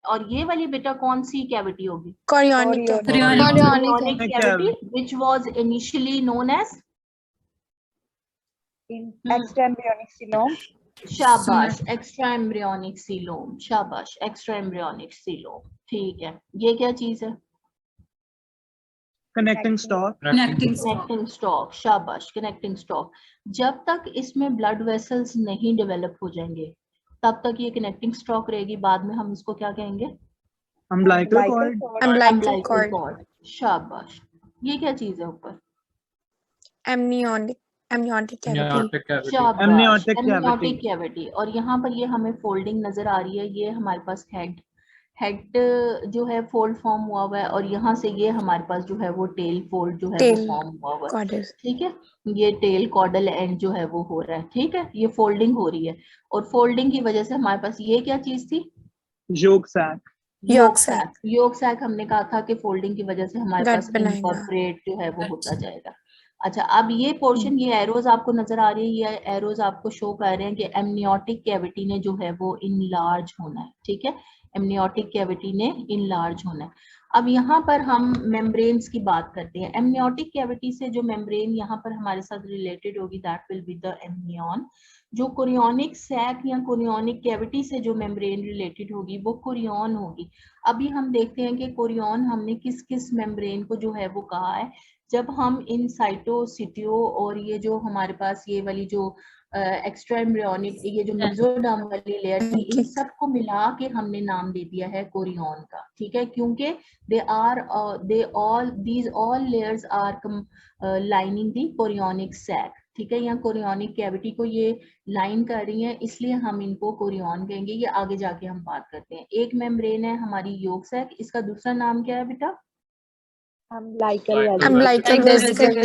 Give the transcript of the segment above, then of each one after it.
और ये वाली बेटा कौन सी कैविटी होगी? Chorionic Chorionic cavity, which was initially known as extra embryonic coelom. शाबाश, एक्स्ट्रा एम्ब्रियोनिक सीलोम, शाबाश, एक्स्ट्रा एम्ब्रियोनिक सीलोम। ठीक है, ये क्या चीज है? Connecting stalk. कनेक्टिंग स्टॉक, शाबाश, कनेक्टिंग स्टॉक। जब तक इसमें ब्लड वेसल्स नहीं डेवलप हो जाएंगे तब तक ये कनेक्टिंग स्टॉक रहेगी। बाद में हम इसको क्या कहेंगे? Umbilical cord. umbilical cord, शाबाश। ये क्या चीज है ऊपर? amniotic cavity, शाबाश, Amniotic amniotic cavity। और यहाँ पर ये हमें फोल्डिंग नजर आ रही है। ये हमारे पास हेड जो है फोल्ड फॉर्म हुआ हुआ है, और यहाँ से ये हमारे पास जो है वो टेल फोल्ड जो है वो Tail फॉर्म हुआ हुआ है। caudal, ठीक है, ये टेल कॉर्डल एंड जो है वो हो रहा है। ठीक है, ये फोल्डिंग हो रही है, और फोल्डिंग की वजह से हमारे पास ये क्या चीज थी? Yolk sac. Yolk sac, yolk sac हमने कहा था कि फोल्डिंग की वजह से हमारे Gut पास बनाएगा। इनकॉर्पोरेट जो है वो होता जाएगा। अच्छा, अब ये पोर्शन, ये एरोज आपको नजर आ रही है, ये एरोज आपको शो कर रहे हैं कि एमनियोटिक कैविटी ने जो है वो इनलार्ज होना है। ठीक है, एमनियोटिक कैविटी ने इनलार्ज होना है। अब यहाँ पर हम मेम्ब्रेन्स की बात करते हैं। एमनियोटिक कैविटी से जो मेम्ब्रेन यहाँ पर हमारे साथ रिलेटेड होगी, that will be the amnion. जो कोरियोनिक सैक या कोरियोनिक कैविटी से जो मेम्ब्रेन रिलेटेड होगी वो कोरियन होगी। अभी हम देखते हैं कि कोरियन हमने किस किस मेम्ब्रेन को जो है वो कहा है। जब हम इन साइटोसिटियो और ये जो हमारे पास ये वाली जो एक्स्ट्रा एम्ब्रियोनिक, ये जो मेसोडर्म वाली लेयर थी, इन सब को मिला के हमने नाम दे दिया है कोरियन का। ठीक है, क्योंकि these all layers are lining the chorionic sac. ठीक है, यहाँ कोरियोनिक कैविटी को ये लाइन कर रही है, इसलिए हम इनको कोरियन कहेंगे। ये आगे जाके हम बात करते हैं। एक मेम्ब्रेन है हमारी योक सैक, इसका दूसरा नाम क्या है बेटा? umbilical vesicle,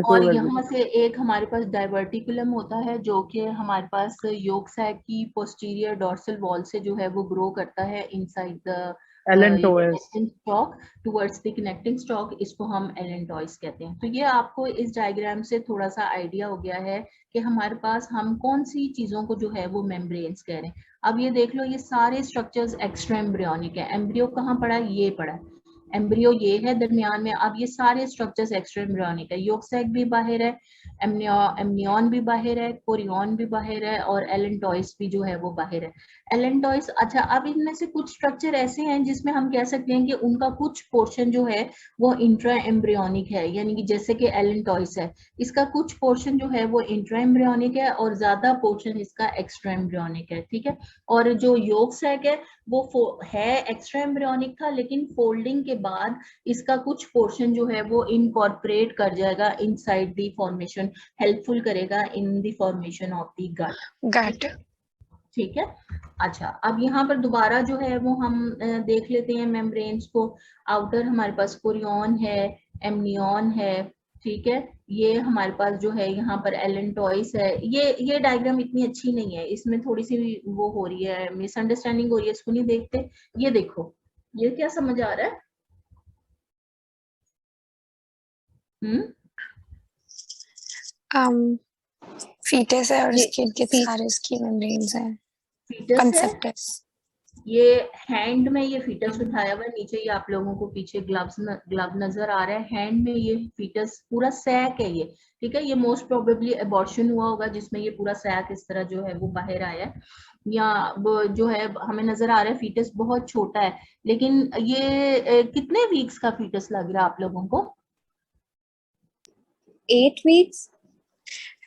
और यहाँ से एक हमारे पास डाइवर्टिकुलम होता है जो कि हमारे पास योक सैक की पोस्टीरियर डोर्सल वॉल से जो है वो ग्रो करता है inside the allantois. Stock towards the connecting stock. इसको हम एलेंटोइस कहते हैं। तो ये आपको इस डायग्राम से थोड़ा सा आइडिया हो गया है कि हमारे पास हम कौन सी चीजों को जो है वो मेम्ब्रेन्स कह रहे हैं। अब ये देख लो, ये सारे स्ट्रक्चर्स एक्स्ट्रा एम्ब्रियोनिक है। एम्ब्रियो कहाँ पड़ा है? ये पड़ा है। एम्ब्रियो ये है दरमियान में। अब ये सारे स्ट्रक्चर्स एक्स्ट्रा एम्ब्रियोनिक है। योक सैक भी बाहर है, एमनियन भी बाहर है, कोरियन भी बाहर है, और एलेंटोइस भी जो है वो बाहर है। एलेंटोइस, अच्छा, अब इनमें से कुछ स्ट्रक्चर ऐसे हैं जिसमें हम कह सकते हैं कि उनका कुछ पोर्शन जो है वो इंट्रा एम्ब्रियोनिक है, यानी कि जैसे कि एलेंटोइस है, इसका कुछ पोर्शन जो है वो इंट्रा एम्ब्रियोनिक है और ज्यादा पोर्शन इसका एक्स्ट्रा एम्ब्रियोनिक है। ठीक है, और जो योक सैक है वो है एक्स्ट्रा एम्ब्रियोनिक था, लेकिन फोल्डिंग के बाद इसका कुछ पोर्शन जो है वो इनकॉर्पोरेट कर जाएगा इनसाइड द फॉर्मेशन, हेल्पफुल करेगा in the formation of the gut. ठीक है, अच्छा, अब यहाँ पर दोबारा जो है वो हम देख लेते हैं मेम्ब्रेन्स को। आउटर हमारे पास कोरियन है, एमनियन है। ठीक है, ये हमारे पास जो है यहाँ पर एलेंटोइस है। ये डायग्राम इतनी अच्छी नहीं है, इसमें थोड़ी सी वो हो रही है, मिसअंडरस्टैंडिंग हो रही है, इसको नहीं देखते। ये देखो, ये क्या समझ आ रहा है? fetus है और इसके सारे इसकी मेम्ब्रेन्स हैं। फीटस कंसेप्ट है। ये हैंड में ये फीटस उठाया हुआ है, नीचे ये आप लोगों को पीछे ग्लव नजर आ रहा है। हैंड में ये फीटस पूरा सैक है ये। ठीक है, ये मोस्ट प्रोबेबली एबॉर्शन हुआ होगा जिसमें ये पूरा सैक इस तरह जो है वो बाहर आया है। या जो है हमें नजर आ रहा है फीटस बहुत छोटा है, लेकिन ये कितने वीक्स का फीटस लग रहा है आप लोगों को? 8 weeks.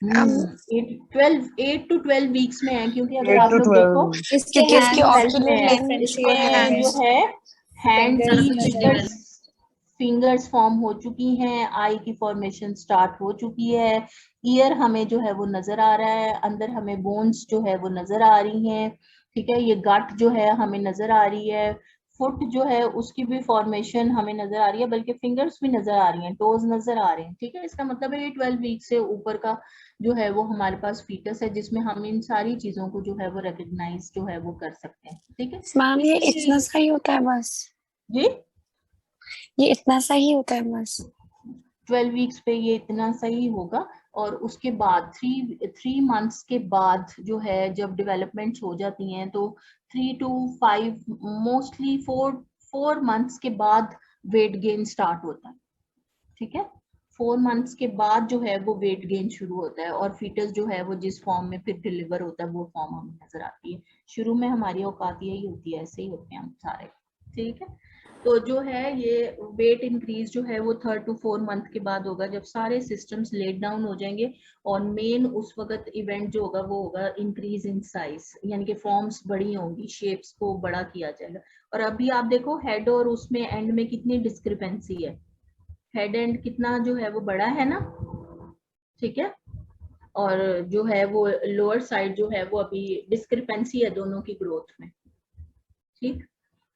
8 to 12 वीक्स में है, क्योंकि अगर 8 आप to लोग 12 देखो क्योंकि इसकी ocular length इसके है। जो है हैंड Fingers की फिंगर्स फॉर्म हो चुकी हैं, आई की फॉर्मेशन स्टार्ट हो चुकी है, ईयर हमें जो है वो नजर आ रहा है, अंदर हमें बोन्स जो है वो नजर आ रही हैं। ठीक है, ये गट जो है हमें नजर आ रही है, फुट जो है उसकी भी फॉर्मेशन हमें नजर आ रही है, बल्कि फिंगर्स भी नजर आ रही हैं, टोज नजर आ रहे हैं। ठीक है, इसका मतलब है ये 12 वीक से ऊपर का जो है वो हमारे पास फीटस है, जिसमें हम इन सारी चीजों को जो है वो रिकॉग्नाइज जो है वो कर सकते हैं। ठीक है मैम, ये इतना सही होता है बस? जी, ये इतना सही होता है बस? 12 वीक्स पे ये इतना सही होगा। और उसके बाद थ्री मंथ्स के बाद जो है जब डेवलपमेंट्स हो जाती हैं तो 3 to 5 मोस्टली 4 मंथ्स के बाद वेट गेन स्टार्ट होता है, ठीक है। 4 मंथ्स के बाद जो है वो वेट गेन शुरू होता है और फीटस जो है वो जिस फॉर्म में फिर डिलीवर होता है वो फॉर्म हमें नजर आती है। शुरू में हमारी औकात यही होती है, ऐसे ही होते हैं हम सारे, ठीक है। तो जो है ये वेट इंक्रीज जो है वो 3 to 4 मंथ के बाद होगा जब सारे सिस्टम्स लेट डाउन हो जाएंगे और मेन उस वक्त इवेंट जो होगा वो होगा इंक्रीज इन साइज, यानी कि फॉर्म्स बड़ी होंगी, शेप्स को बड़ा किया जाएगा। और अभी आप देखो हेड और उसमें एंड में कितनी डिस्क्रिपेंसी है, हेड एंड कितना जो है वो बड़ा है ना, ठीक है। और जो है वो लोअर साइड जो है वो अभी डिस्क्रिपेंसी है दोनों की ग्रोथ में, ठीक।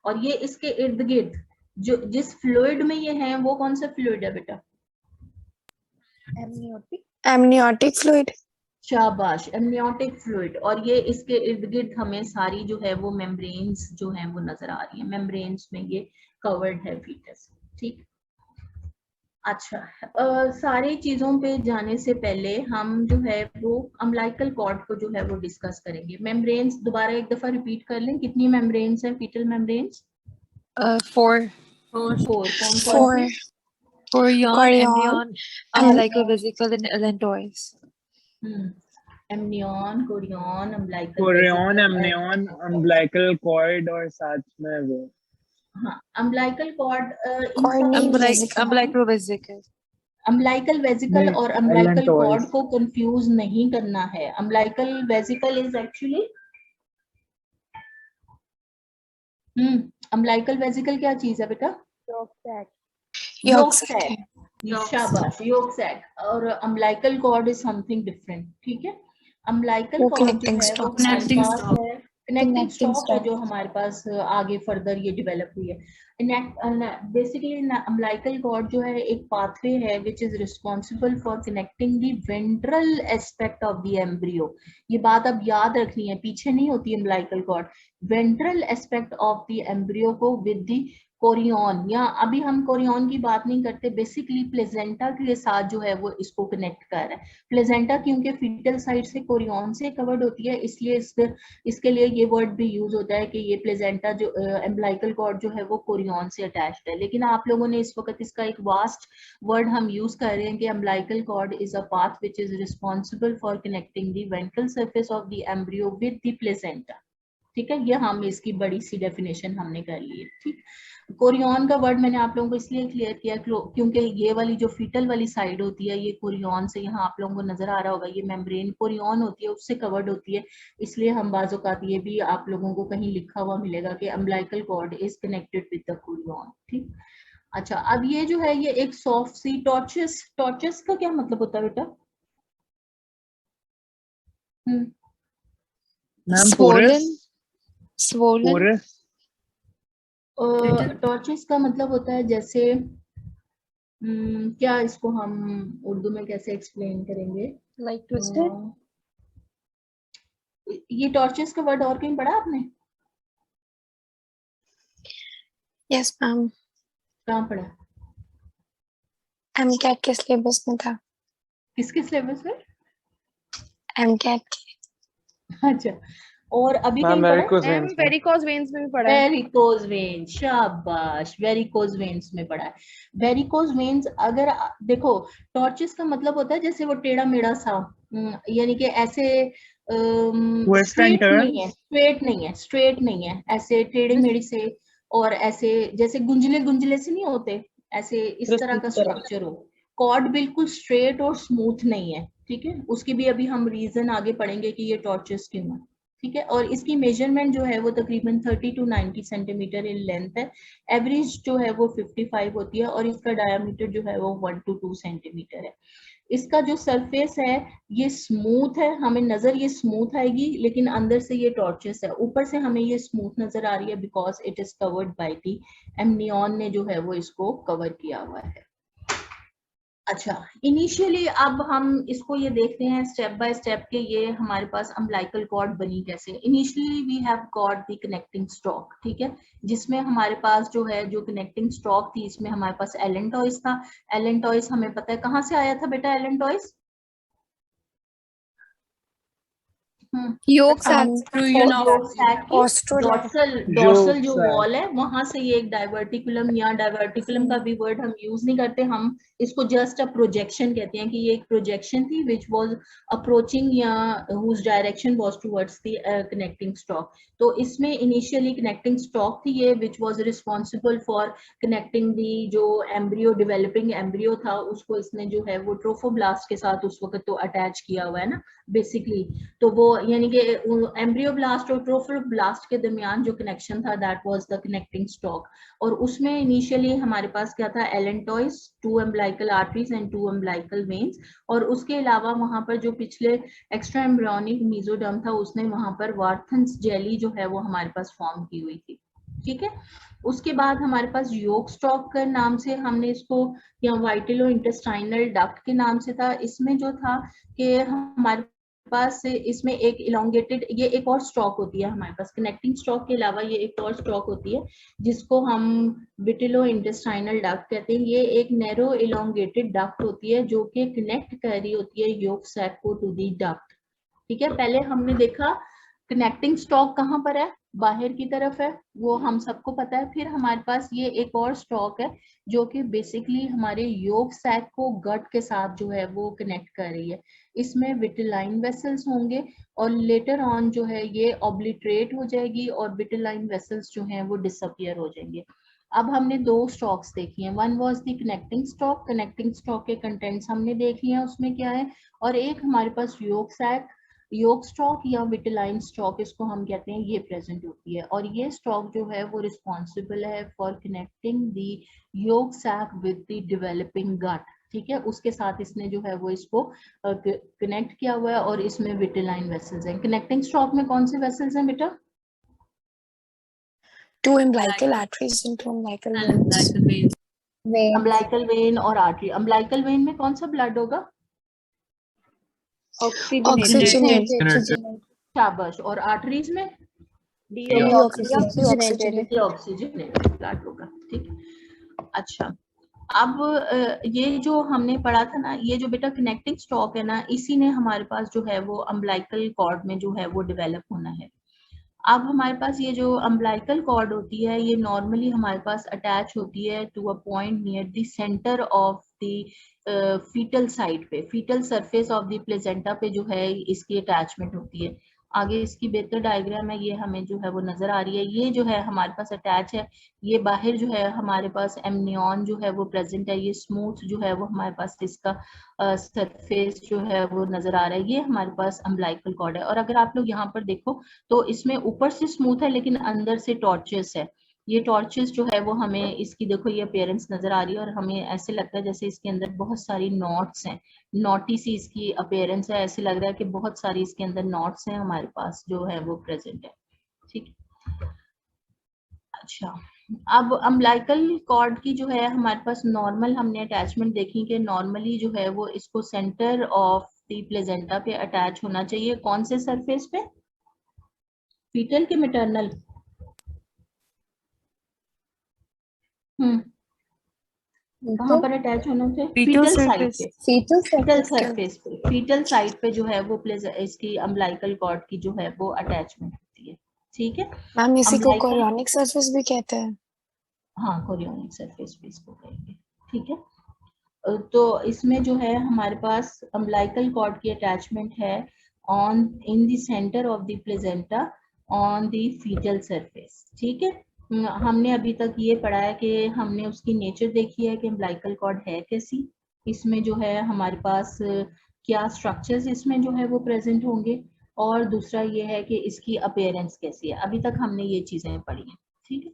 और ये इसके इर्द गिर्द जो जिस फ्लूइड में ये है वो कौन सा फ्लूइड है बेटा? Amniotic fluid. शाबाश, एमनियोटिक फ्लूइड। और ये इसके इर्द गिर्द हमें सारी जो है वो मेम्ब्रेन्स जो है वो नजर आ रही है, मेम्ब्रेन्स में ये कवर्ड है फीटस, ठीक। अच्छा, सारी चीजों पे जाने से पहले हम जो है वो अम्बिलिकल कॉर्ड को जो है वो डिस्कस करेंगे। मेम्ब्रेन्स दोबारा एक दफा रिपीट कर लें, कितनी मेम्ब्रेन्स हैं फीटल मेम्ब्रेन्स? 4 4। कौन 4 chorion, Chorion, amnion, umbilical vesicle, and allantois. Amnion, chorion, umbilical Chorion, vesicle, amnion, umbilical cord और साथ में वो हाँ umbilical cord Cornea vesicle. Umbilical vesicle. Umbilical vesicle नहीं, और अम्बिलिकल allantois. कॉर्ड को कंफ्यूज नहीं करना है। Umbilical vesicle is actually umbilical vesicle क्या चीज है बेटा? Yolk sac. शाबाश, योक सैक। और umbilical cord is something different, ठीक है। अम्बिलिकल वो कॉर्ड जो connecting है वो stalk. हमारे Connecting पास stalk. है, कनेक्टिंग Connecting स्टॉक है stalk. जो हमारे पास आगे फर्दर ये डेवलप हुई है। बेसिकली अम्बिलिकल कॉर्ड जो है एक पाथवे है which is responsible for connecting the ventral aspect of the embryo. ये बात अब याद रखनी है, पीछे नहीं होती umbilical cord, ventral aspect of the embryo को विद द कोरियन, या अभी हम कोरियन की बात नहीं करते, बेसिकली प्लेजेंटा के साथ जो है वो इसको कनेक्ट कर रहा है। प्लेजेंटा क्योंकि फीटल साइड से कोरियन से कवर्ड होती है, इसलिए इसके लिए ये वर्ड भी यूज होता है कि ये प्लेजेंटा जो एम्बिलिकल कॉर्ड जो है वो कोरियन से अटैच्ड है। लेकिन आप लोगों ने इस वक्त इसका एक वास्ट वर्ड हम यूज कर रहे हैं कि umbilical cord is a path which is responsible for connecting the ventral surface of the embryo with the placenta, ठीक है। ये हम इसकी बड़ी सी डेफिनेशन हमने कर ली है, ठीक। कोरियन का वर्ड मैंने आप लोगों को इसलिए क्लियर किया क्योंकि ये वाली जो फीटल वाली साइड होती है ये कोरियन से, यहाँ आप लोगों को नजर आ रहा होगा ये मेम्ब्रेन कोरियन होती है उससे कवर्ड होती है, इसलिए हम बाज़ औक़ात ये भी आप लोगों को कहीं लिखा हुआ मिलेगा कि umbilical cord is connected with the chorion, ठीक। अच्छा, अब ये जो है ये एक सॉफ्ट सी टॉर्चस, टॉर्चस का क्या मतलब होता है बेटा? Ma'am Swollen. Swollen. porous tortuous का मतलब होता है जैसे क्या इसको हम उर्दू में कैसे एक्सप्लेन करेंगे? Like twisted. ये टॉर्चस का वर्ड और कहीं पढ़ा आपने? Yes, ma'am. कहाँ पढ़ा? MCAT के सिलेबस में था. किसके सिलेबस में? MCAT. अच्छा, और अभी मैम कहीं वेरिकोज पढ़ा? वेन्स में वेरिकोज वेन्स में भी पढ़ा है. वेरिकोज वेन्स, शाबाश, वेरिकोज वेन्स में पढ़ा है। वेरिकोज वेन्स अगर देखो, टॉर्चस का मतलब होता है जैसे वो टेढ़ा मेढ़ा सा, यानी कि ऐसे स्ट्रेट नहीं है, स्ट्रेट नहीं है, स्ट्रेट नहीं है, ऐसे टेढ़े मेढ़े से, और ऐसे जैसे गुंजले गुंजले से नहीं होते, ऐसे इस तरह का स्ट्रक्चर हो। कॉर्ड बिल्कुल स्ट्रेट और स्मूथ नहीं है, ठीक है। उसकी भी अभी हम रीजन आगे पढ़ेंगे कि ये टॉर्चस क्यों है, ठीक है। और इसकी मेजरमेंट जो है वो तकरीबन 30 to 90 सेंटीमीटर इन लेंथ है, एवरेज जो है वो 55 होती है, और इसका डायमीटर जो है वो 1 to 2 सेंटीमीटर है। इसका जो सरफेस है ये स्मूथ है, हमें नजर ये स्मूथ आएगी, लेकिन अंदर से ये टॉर्चस है। ऊपर से हमें ये स्मूथ नजर आ रही है because it is covered by the amnion ने जो है वो इसको कवर किया हुआ है। अच्छा, इनिशियली अब हम इसको ये देखते हैं स्टेप बाय स्टेप के ये हमारे पास अम्बिलिकल कॉर्ड बनी कैसे। Initially we have got the connecting stalk, ठीक है, जिसमें हमारे पास जो है जो कनेक्टिंग स्टॉक थी इसमें हमारे पास एलेंटॉइस था। एलेंटॉइस हमें पता है कहाँ से आया था बेटा? Allantois Yolk sac. डॉर्सल जो वॉल है वहां से ये एक डाइवर्टिकुलम, या डाइवर्टिकुलम का भी वर्ड हम यूज नहीं करते, हम इसको जस्ट अ प्रोजेक्शन कहते हैं कि ये एक प्रोजेक्शन थी विच वाज अप्रोचिंग या whose direction was towards the connecting stalk. तो इसमें इनिशियली कनेक्टिंग स्टॉक थी ये which was responsible for connecting the जो एम्ब्रियो, डेवलपिंग एम्ब्रियो था उसको इसने जो है वो ट्रोफोब्लास्ट के साथ उस वक्त तो अटैच किया हुआ है ना बेसिकली। तो वो यानी कि एम्ब्रियोब्लास्ट और ट्रोफोब्लास्ट के दरमियान जो कनेक्शन था that was the connecting stock. और उसमें इनिशियली हमारे पास क्या था, allantois, 2 umbilical arteries and 2 umbilical veins, और उसके अलावा वहां पर जो पिछले एक्स्ट्रा एम्ब्रियोनिक मेसोडर्म था उसने वहां पर वार्थन्स जेली जो है वो हमारे पास फॉर्म की हुई थी। ठीक है, उसके बाद हमारे पास योक स्टॉक के नाम से हमने इसको, या वाइटिलो इंटेस्टाइनल डक्ट के नाम से था। इसमें जो था कि हमारे पास इसमें एक इलोंगेटेड, ये एक और स्टॉक होती है हमारे पास, कनेक्टिंग स्टॉक के अलावा ये एक और स्टॉक होती है जिसको हम विटिलो इंटेस्टाइनल डक्ट कहते हैं। ये एक नैरो इलोंगेटेड डक्ट होती है जो कि कनेक्ट कर रही होती है योक सैक को टू दी डक्ट। ठीक है, पहले हमने देखा कनेक्टिंग स्टॉक कहाँ पर है, बाहर की तरफ है, वो हम सबको पता है। फिर हमारे पास ये एक और स्टॉक है जो कि बेसिकली हमारे योक सैक को गट के साथ जो है वो कनेक्ट कर रही है। इसमें विटिलाइन वेसल्स होंगे और लेटर ऑन जो है ये ऑब्लिटरेट हो जाएगी और विटिलाइन वेसल्स जो हैं वो डिसअपियर हो जाएंगे। अब हमने 2 स्टॉक्स देखी हैं, one was the connecting stalk, connecting stock के कंटेंट्स हमने देख लिए हैं उसमें क्या है, और एक हमारे पास योक सैक, योक स्टॉक या विटिलाइन स्टॉक इसको हम कहते हैं, ये प्रेजेंट होती है। और ये स्टॉक जो है वो रिस्पॉन्सिबल है for connecting the yolk sac with the developing gut. ठीक है, उसके साथ इसने जो है वो इसको कनेक्ट किया हुआ है और इसमें विटिलाइन वेसल्स हैं। कनेक्टिंग स्टॉक में कौन से वेसल्स हैं बेटा? 2 umbilical arteries and 2 umbilical veins. Umbilical when और आर्टरी। अम्बिलिकल वेन में कौन सा ब्लड होगा? Oxygenated. शाबाश। और आर्टरीज में Deoxygenated. ऑक्सीजनेटेड ब्लड होगा। ठीक, अच्छा। अब ये जो हमने पढ़ा था ना, ये जो बेटा कनेक्टिंग स्टॉक है ना, इसी ने हमारे पास जो है वो अम्बिलिकल कॉर्ड में जो है वो डेवलप होना है। अब हमारे पास ये जो अम्बिलिकल कॉर्ड होती है ये नॉर्मली हमारे पास अटैच होती है to a point near the centre of the fetal side पे, fetal surface of the placenta पे जो है इसकी अटैचमेंट होती है। आगे इसकी बेहतर डायग्राम है, ये हमें जो है वो नजर आ रही है। ये जो है हमारे पास अटैच है, ये बाहर जो है हमारे पास एमनियन जो है वो प्रेजेंट है, ये स्मूथ जो है वो हमारे पास इसका सरफेस जो है वो नजर आ रहा है। ये हमारे पास अम्बिलिकल कॉर्ड है। और अगर आप लोग यहाँ पर देखो तो इसमें ऊपर से स्मूथ है लेकिन अंदर से टॉर्चस है। ये टॉर्चस जो है वो हमें इसकी देखो ये अपीयरेंस नजर आ रही है और हमें ऐसे लगता है जैसे इसके अंदर बहुत सारी नॉट्स हैं, नॉटी सी इसकी अपीयरेंस है, ऐसे लग रहा है कि बहुत सारी इसके अंदर नॉट्स हैं हमारे पास जो है वो प्रेजेंट है। ठीक, अच्छा। अब अम्बिलिकल कॉर्ड की जो है हमारे पास नॉर्मल हमने अटैचमेंट देखी कि नॉर्मली जो है वो इसको सेंटर ऑफ द प्लेजेंटा पे अटैच होना चाहिए। कौन से सरफेस पे? फीटल के मैटरनल? कहाँ पर अटैच होना चाहिए? Fetal fetal side surface. पे, फीटल सरफेस पे, फीटल साइड पे जो है वो इसकी अम्बिलिकल कॉर्ड की जो है वो अटैचमेंट होती है। ठीक है, मैम इसी को Umbilical- कोरियोनिक सरफेस भी कहते हैं। हाँ, कोरियोनिक सरफेस भी इसको कहेंगे। ठीक है, तो इसमें जो है हमारे पास अम्बिलिकल कॉर्ड की अटैचमेंट है on in the centre of the placenta on the fetal surface. ठीक है, हमने अभी तक ये पढ़ा है कि हमने उसकी नेचर देखी है कि अम्बिलिकल कॉर्ड है कैसी, इसमें जो है हमारे पास क्या स्ट्रक्चर्स इसमें जो है वो प्रेजेंट होंगे, और दूसरा ये है कि इसकी अपीयरेंस कैसी है। अभी तक हमने ये चीजें पढ़ी हैं। ठीक है,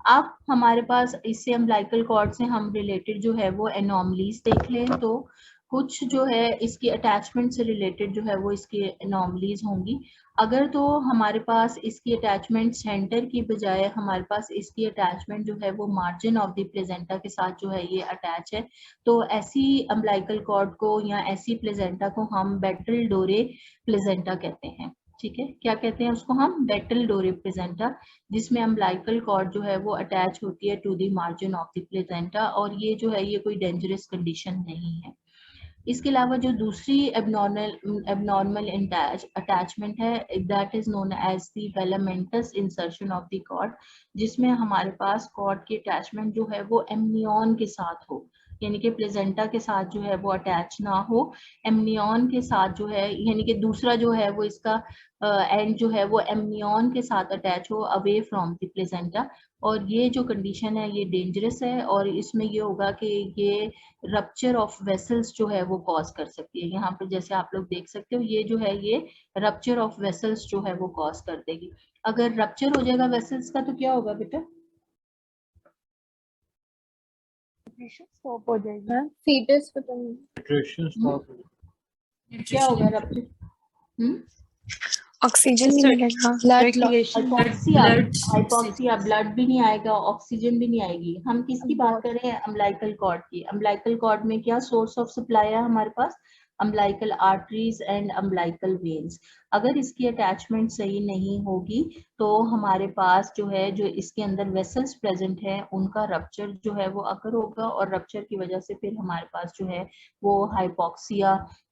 अब हमारे पास इससे अम्बिलिकल कॉर्ड से हम रिलेटेड जो है वो एनॉमलीज देख लें तो कुछ जो है इसकी अटैचमेंट से रिलेटेड जो है वो इसकी एनॉमलीज होंगी। अगर तो हमारे पास इसकी अटैचमेंट सेंटर की बजाय हमारे पास इसकी अटैचमेंट जो है वो मार्जिन ऑफ द प्लेजेंटा के साथ जो है ये अटैच है, तो ऐसी अम्बिलिकल कॉर्ड को या ऐसी प्लेजेंटा को हम बेटल डोरे प्लेजेंटा कहते हैं। ठीक है, क्या कहते हैं उसको हम? बेटल डोरे प्लेजेंटा, जिसमें अम्बिलिकल कॉर्ड जो है वो अटैच होती है to the margin of the placenta, और ये जो है ये कोई डेंजरस कंडीशन नहीं है। इसके अलावा जो दूसरी एबनॉर्मल अटैचमेंट है, that is known as the velamentous insertion of the cord, जिसमें हमारे पास कॉर्ड की अटैचमेंट जो है वो एमनियन के साथ हो, यानी कि प्लेजेंटा के साथ जो है वो अटैच ना हो, एमनियन के साथ जो है, यानी कि दूसरा जो है वो इसका एंड जो है वो एमनियन के साथ अटैच हो अवे फ्रॉम द प्लेजेंटा। और ये जो कंडीशन है ये डेंजरस है, और इसमें ये होगा कि ये रप्चर ऑफ वेसल्स जो है वो कॉज कर सकती है। यहाँ पर जैसे आप लोग देख सकते हो ये जो है ये रप्चर ऑफ वेसल्स जो है वो कॉज कर देगी। अगर रप्चर हो जाएगा वेसल्स का तो क्या होगा बेटा? स्टॉप हो जाएगी। हाँ, fetus पता नहीं। Nutrition stop. क्या होगा रप्चर? ऑक्सीजन नहीं मिलेगा। Circulation. हाइपोक्सिया, ब्लड भी नहीं आएगा, ऑक्सीजन भी नहीं आएगी। हम किसकी बात कर रहे हैं? अम्बिलिकल कॉर्ड की। अम्बिलिकल कॉर्ड में क्या सोर्स ऑफ सप्लाई है हमारे पास? Umbilical arteries and umbilical veins. अगर इसकी अटैचमेंट सही नहीं होगी तो हमारे पास जो है, जो इसके अंदर वेसल्स प्रेजेंट है उनका रप्चर जो है वो अकर होगा, और रप्चर की वजह से फिर हमारे पास जो है वो हाइपोक्सिया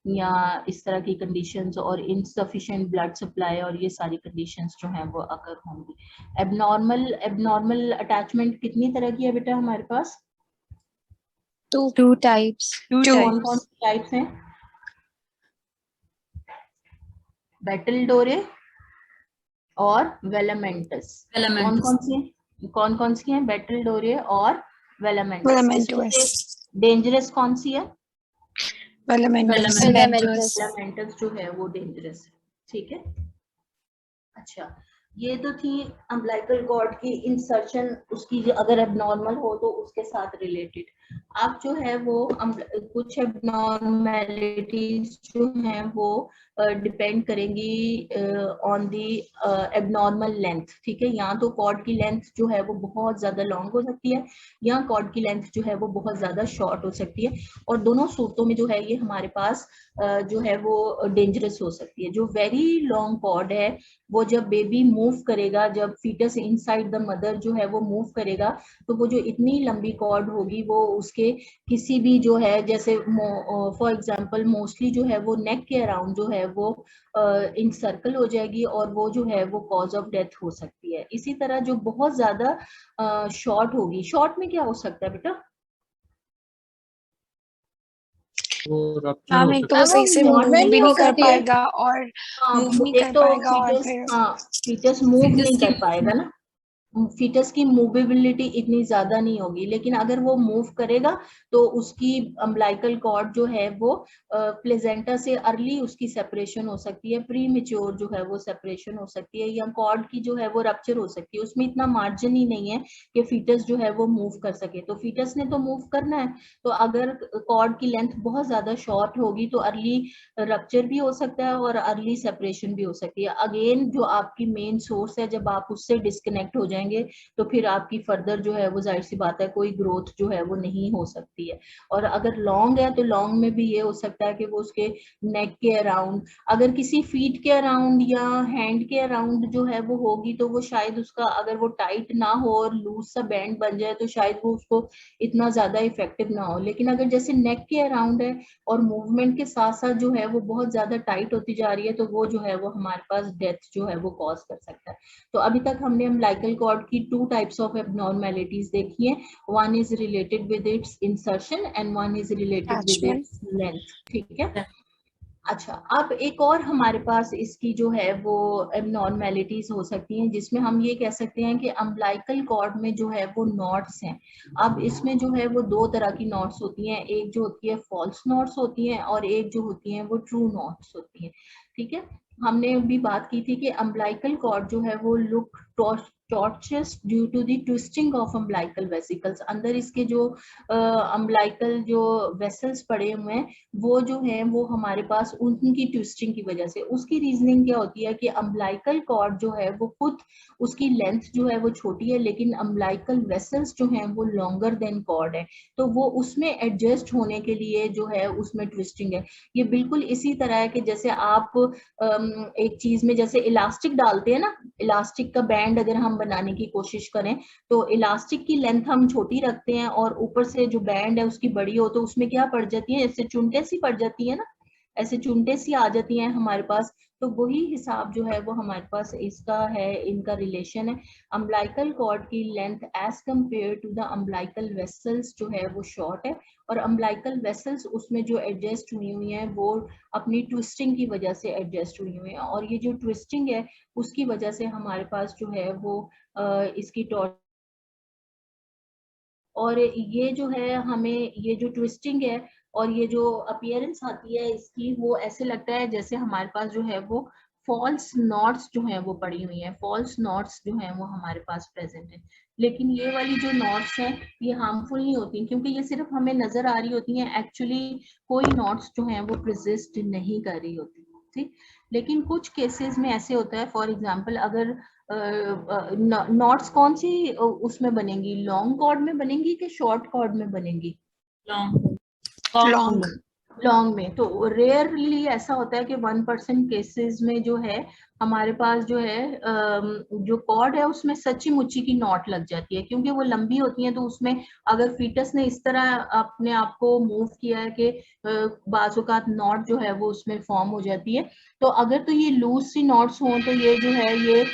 या इस तरह की कंडीशंस और इनसफिशिएंट ब्लड सप्लाई और ये सारी कंडीशंस जो हैं वो अकर होंगी। एबनॉर्मल अटैचमेंट कितनी तरह की है बेटा हमारे पास? Two types. कौन कौन सी टाइप्स हैं? बेटलडोरे और वेलामेंटस। कौन कौन सी हैं? बेटलडोरे और वेलामेंटस। वेलामेंटस। डेंजरस कौन सी है? वेलामेंटस। वेलामेंटस जो है वो डेंजरस है। ठीक है, अच्छा ये तो थी अम्बिलिकल कॉर्ड की इंसर्शन, उसकी अगर एबनॉर्मल हो तो उसके साथ रिलेटेड। अब जो है वो कुछ एबनॉर्मेलिटीज जो हैं वो डिपेंड करेंगी ऑन दी एबनॉर्मल लेंथ। ठीक है, या तो कॉर्ड की लेंथ जो है वो बहुत ज्यादा लॉन्ग हो सकती है, या कॉर्ड की लेंथ जो है वो बहुत ज्यादा शॉर्ट हो सकती है, और दोनों सूरतों में जो है ये हमारे पास जो है वो डेंजरस हो सकती है। जो वेरी लॉन्ग कॉर्ड है वो जब बेबी मूव करेगा, जब फीटस इनसाइड द मदर जो है वो मूव करेगा, तो वो जो इतनी लंबी कॉर्ड होगी वो उसके किसी भी जो है, जैसे फॉर एग्जांपल मोस्टली जो है वो नेक के अराउंड जो है वो इंसर्कल हो जाएगी, और वो जो है वो कॉज ऑफ डेथ हो सकती है। इसी तरह जो बहुत ज्यादा शॉर्ट होगी, शॉर्ट में क्या हो सकता है बेटा? एक तो वो सही से मूव भी नहीं कर पाएगा और मूव नहीं कर पाएगा, और फिर फीटस मूव नहीं कर पाएगा ना, फीटस की मूवेबिलिटी इतनी ज्यादा नहीं होगी। लेकिन अगर वो मूव करेगा तो उसकी अम्बिलिकल कॉर्ड जो है वो प्लेजेंटा से अर्ली उसकी सेपरेशन हो सकती है, प्री मेच्योर जो है वो सेपरेशन हो सकती है, या कॉर्ड की जो है वो रप्चर हो सकती है। उसमें इतना मार्जिन ही नहीं है कि फीटस जो है वो मूव कर सके। तो फीटस ने तो मूव करना है, तो अगर कॉर्ड की लेंथ बहुत ज्यादा शॉर्ट होगी तो अर्ली रप्चर भी हो सकता है और अर्ली सेपरेशन भी हो सकती है। अगेन जो आपकी मेन सोर्स है, जब आप उससे डिस्कनेक्ट हो जाएंगे तो फिर आपकी फर्दर जो है वो जाहिर सी बात है कोई ग्रोथ जो है वो नहीं हो सकती है। और अगर लॉन्ग है तो लॉन्ग में भी ये हो सकता है कि वो उसके नेक के अराउंड, अगर किसी फीट के अराउंड या हैंड के अराउंड जो है वो होगी तो वो शायद उसका, अगर वो टाइट ना हो और लूज सा बैंड बन जाए तो शायद वो उसको इतना ज्यादा इफेक्टिव ना हो। लेकिन अगर जैसे नेक के अराउंड है और मूवमेंट के साथ साथ जो है वो बहुत ज्यादा टाइट होती जा रही है, तो वो जो है वो हमारे पास डेथ जो है वो कॉज कर सकता है। तो अभी तक हमने अम्बिलिकल कॉर्ड की टू टाइप्स ऑफ एबनॉर्मेलिटीज देखी है। One is related with its insertion and one is related with its length. ठीक है, अच्छा अब एक और हमारे पास इसकी जो है वो एबनॉर्मेलिटीज हो सकती हैं, जिसमें हम ये कह सकते हैं कि अम्बिलिकल कॉर्ड में जो है वो नॉट्स हैं। अब इसमें जो है वो दो तरह की नॉट्स होती हैं, एक जो होती है फॉल्स नॉट्स होती हैं और एक जो होती हैं वो ट्रू नॉट्स होती हैं। ठीक है, हमने भी बात की थी कि अम्बिलिकल कॉर्ड जो है वो look tortuous due to the twisting of umbilical vesicles। अंदर इसके जो अम्बिलिकल जो वेसल्स पड़े हुए हैं वो जो है वो हमारे पास उनकी ट्विस्टिंग की वजह से, उसकी रीजनिंग क्या होती है कि अम्बिलिकल कॉर्ड जो है वो खुद उसकी लेंथ जो है वो छोटी है, लेकिन अम्बिलिकल वेसल्स जो हैं वो लॉन्गर देन कॉर्ड है, तो वो उसमें एडजस्ट होने के लिए जो है उसमें ट्विस्टिंग है। ये बिल्कुल इसी तरह है कि जैसे आप एक चीज में जैसे इलास्टिक डालते हैं ना, इलास्टिक का बैंड बैंड अगर हम बनाने की कोशिश करें तो इलास्टिक की लेंथ हम छोटी रखते हैं और ऊपर से जो बैंड है उसकी बड़ी हो, तो उसमें क्या पड़ जाती है, ऐसे चुनटे सी पड़ जाती है ना, ऐसे चुनटे सी आ जाती हैं हमारे पास। तो वही हिसाब जो है वो हमारे पास इसका है, इनका रिलेशन है। अम्बिलिकल कॉर्ड की length as compare to the umbilical vessels जो है वो शॉर्ट है, और अम्बिलिकल वेसल्स उसमें जो एडजस्ट हुई हुई हैं वो अपनी ट्विस्टिंग की वजह से एडजस्ट हुई हुई हैं, और ये जो ट्विस्टिंग है उसकी वजह से हमारे पास जो है वो इसकी टॉर्क, और ये जो है हमें ये जो ट्विस्टिंग है और ये जो अपीयरेंस आती है इसकी, वो ऐसे लगता है जैसे हमारे पास जो है वो फॉल्स नॉट्स जो है वो पड़ी हुई हैं, फॉल्स नॉट्स जो है वो हमारे पास प्रेजेंट है। लेकिन ये वाली जो नॉट्स हैं ये हार्मफुल नहीं होती क्योंकि ये सिर्फ हमें नजर आ रही होती हैं, एक्चुअली कोई नॉट्स जो है वो प्रेजिस्ट नहीं कर रही होती, ठीक। लेकिन कुछ केसेस में ऐसे होता है, फॉर एग्जाम्पल अगर नॉट्स कौन सी उसमें बनेंगी, लॉन्ग कॉर्ड में बनेंगी कि शॉर्ट कॉर्ड में बनेंगी, लॉन्ग लॉन्ग में। तो रेयरली ऐसा होता है कि 1% केसेस में जो है हमारे पास जो है जो कॉर्ड है उसमें सच्ची मुच्ची की नॉट लग जाती है, क्योंकि वो लंबी होती है। तो उसमें अगर फीटस ने इस तरह अपने आप को मूव किया है कि बाजुकात नॉट जो है वो उसमें फॉर्म हो जाती है। तो अगर तो ये लूज सी नॉट्स हों तो ये जो है ये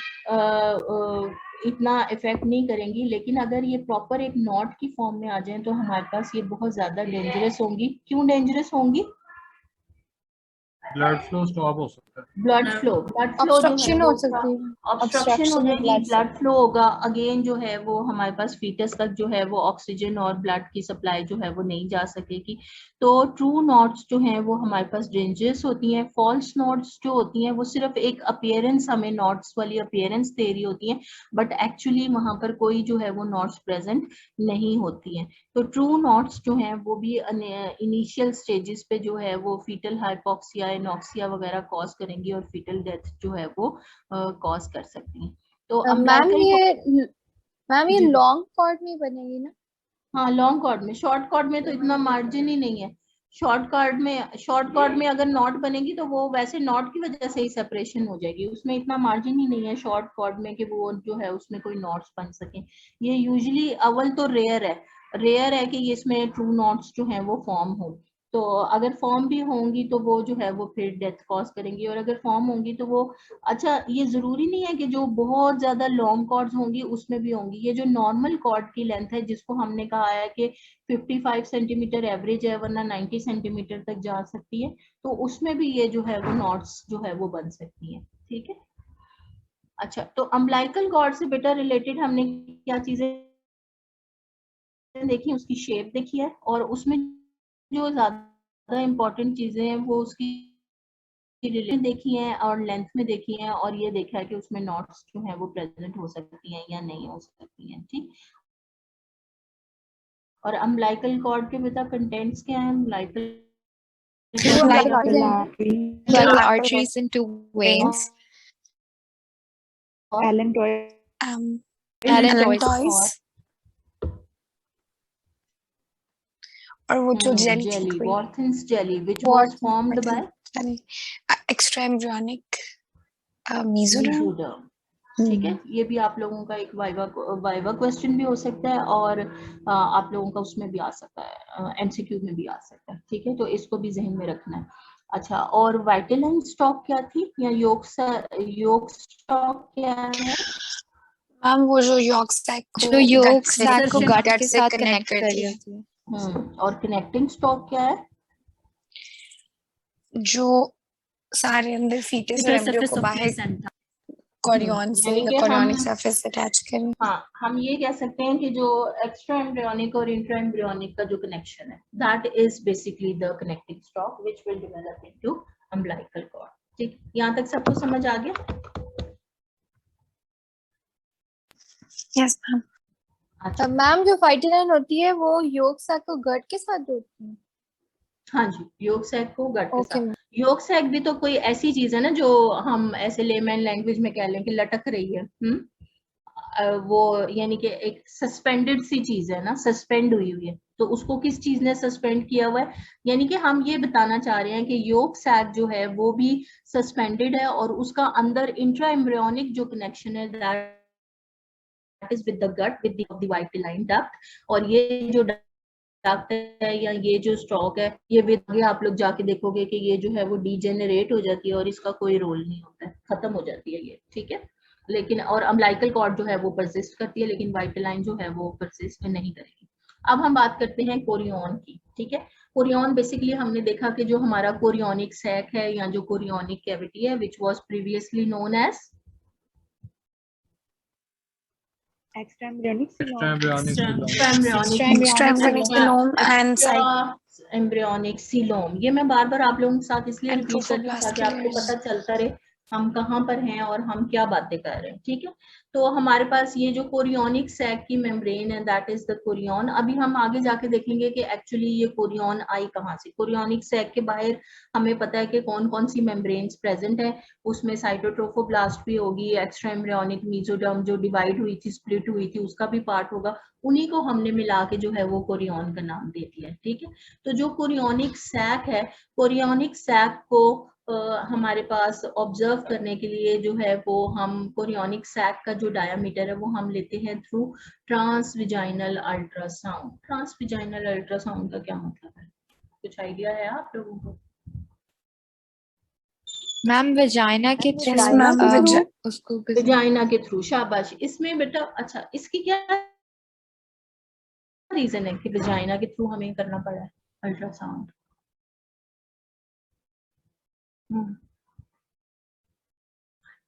इतना इफेक्ट नहीं करेंगी, लेकिन अगर ये प्रॉपर एक नॉट की फॉर्म में आ जाए तो हमारे पास ये बहुत ज्यादा डेंजरस होंगी। क्यों डेंजरस होंगी? ब्लड फ्लो स्टॉप हो सकता है। ब्लड फ्लो जो ऑब्स्ट्रक्शन है हो वो सकती है, ऑब्स्ट्रक्शन हो ऑब्स्ट्रक्शन जाएगी, ब्लड ब्लड फ्लो होगा, अगेन जो है वो हमारे पास फीटस तक जो है वो ऑक्सीजन और ब्लड की सप्लाई जो है वो नहीं जा सकेगी। तो ट्रू नॉट्स जो है वो हमारे पास डेंजरस होती हैं। फॉल्स नॉट्स जो होती हैं वो सिर्फ एक अपीयरेंस, हमें नॉट्स वाली अपीयरेंस दे रही होती है, बट एक्चुअली वहां पर कोई जो है वो नॉट्स प्रेजेंट नहीं होती है। तो ट्रू नॉट्स जो हैं वो भी इनिशियल स्टेजेस पे जो है वो फीटल हाइपोक्सिया, एनॉक्सिया वगैरह कॉज करेंगी और फीटल डेथ जो है वो कॉज कर सकती हैं। तो मैम ये जी। लॉन्ग कॉर्ड में बनेगी ना? हाँ, लॉन्ग कॉर्ड में, शॉर्ट कॉर्ड में तो इतना मार्जिन ही नहीं है। शॉर्ट कॉर्ड में अगर नॉट बनेगी तो वो वैसे नॉट की वजह से ही सेपरेशन हो जाएगी, उसमें इतना मार्जिन ही नहीं है शॉर्ट कॉर्ड में कि वो जो है उसमें कोई नॉट्स बन सके। ये यूजुअली अव्वल तो रेयर है कि इसमें ट्रू नॉट्स जो है वो फॉर्म हो। तो अगर फॉर्म भी होंगी तो वो जो है वो फिर डेथ कॉज करेंगी, और अगर फॉर्म होंगी तो वो, अच्छा ये जरूरी नहीं है कि जो बहुत ज्यादा लॉन्ग कॉर्ड्स होंगी उसमें भी होंगी। ये जो नॉर्मल कॉर्ड की लेंथ है जिसको हमने कहा है कि 55 सेंटीमीटर एवरेज है, वरना 90 सेंटीमीटर तक जा सकती है, तो उसमें भी ये जो है वो नॉट्स जो है वो बन सकती है, ठीक है। अच्छा, तो अम्बिलिकल कॉर्ड से बेटा रिलेटेड हमने क्या चीजें देखी, उसकी शेप देखी है, और उसमें जो ज्यादा इम्पोर्टेंट चीजें हैं वो उसकी रिलेशन देखी है और लेंथ में देखी है, और ये देखा है कि उसमें नॉट्स जो है वो प्रेजेंट हो सकती हैं या नहीं हो सकती हैं, ठीक। और अम्बिलिकल कॉर्ड के बेटा कंटेंट्स क्या है? Umbilical Like arteries and two veins. Allantois. Allantois. और वो जो jelly jelly, Warthin's jelly, which was formed by extra embryonic mesoderm. ठीक है, ये भी आप लोगों का एक वाइवा क्वेश्चन भी हो सकता है, और आप लोगों का उसमें भी आ सकता है, एमसीक्यू में भी आ सकता है, ठीक है। तो इसको भी जहन में रखना है। अच्छा, और वाइटल स्टॉक क्या थी, या योग स्टॉक क्या है? मैम वो जो योग सैक को गट के साथ कनेक्ट करती है। और कनेक्टिंग स्टॉक क्या है? जो सारे अंदर फीटस और एम्ब्रियो को बाहर कोरियन से कोरियोनिक सरफेस से अटैच करें। हाँ, हम ये कह सकते हैं कि जो एक्स्ट्रा एम्ब्रियोनिक और इंट्रा एम्ब्रियोनिक का जो कनेक्शन है, that is basically the connecting stalk which will develop into umbilical cord, ठीक। यहाँ तक सबको समझ आ गया? Yes ma'am. अच्छा मैम जो फाइटिलाइन होती है वो योग सैक को गट के साथ जोड़ती है? हाँ जी, योग सैक को गट के Okay, साथ। योग सैक भी तो कोई ऐसी चीज है ना जो हम ऐसे लेमैन लैंग्वेज में कह लें कि लटक रही है, वो यानी कि एक सस्पेंडेड सी चीज है ना, सस्पेंड हुई हुई है। तो उसको किस चीज ने सस्पेंड किया हुआ है? यानी कि हम ये बताना चाह रहे हैं कि योग सैक जो है वो भी सस्पेंडेड है, और उसका अंदर इंट्रा एम्ब्रियोनिक जो कनेक्शन है that is with the gut with the vitelline duct, और ये जो डक्ट है या ये जो स्टॉक है ये विद आप लोग जाके देखोगे कि ये जो है वो डीजेनरेट हो जाती है और इसका कोई रोल नहीं होता है, खत्म हो जाती है ये, ठीक है। लेकिन और अम्बिलिकल कॉर्ड जो है वो परसिस्ट करती है, लेकिन वाइटिलाइन जो है वो परसिस्ट नहीं करेगी। अब हम बात करते हैं कोरियन की, ठीक है। कोरियन बेसिकली हमने देखा कि जो हमारा कोरियोनिक सैक है या जो कोरियोनिक कैविटी है which was previously known as extraembryonic embryonic coelom. ये मैं बार बार आप लोगों के साथ इसलिए रिपीट करती हूँ ताकि आपको पता चलता रहे हम कहाँ पर हैं और हम क्या बातें कर रहे हैं, ठीक है। तो हमारे पास ये जो कोरियोनिक सैक की मेम्ब्रेन है दैट इज द कोरियन। अभी हम आगे जाके देखेंगे कि एक्चुअली ये कोरियन आई कहाँ से। कोरियोनिक सैक के बाहर हमें पता है कि कौन कौन सी मेम्ब्रेन्स प्रेजेंट है, उसमें साइटोट्रोफोब्लास्ट भी होगी, एक्स्ट्रा एम्ब्रियोनिक मेसोडर्म जो डिवाइड हुई थी, स्प्लिट हुई थी, उसका भी पार्ट होगा, उन्हीं को हमने मिला के जो है वो कोरियन का नाम दे दिया है, ठीक है। तो जो कोरियोनिक सैक है, कोरियोनिक सैक को हमारे पास ऑब्जर्व करने के लिए जो है वो हम कोरियोनिक सैक का जो डायामीटर है वो हम लेते हैं थ्रू ट्रांसविजाइनल अल्ट्रासाउंड। ट्रांसविजाइनल अल्ट्रासाउंड का क्या मतलब है, कुछ आइडिया है आप लोगों को? मैम वेजाइना के थ्रू उसको वेजाइना के थ्रू, शाबाश। इसमें बेटा अच्छा इसकी क्या रीजन है कि वेजाइना के थ्रू हमें करना पड़ा है अल्ट्रासाउंड?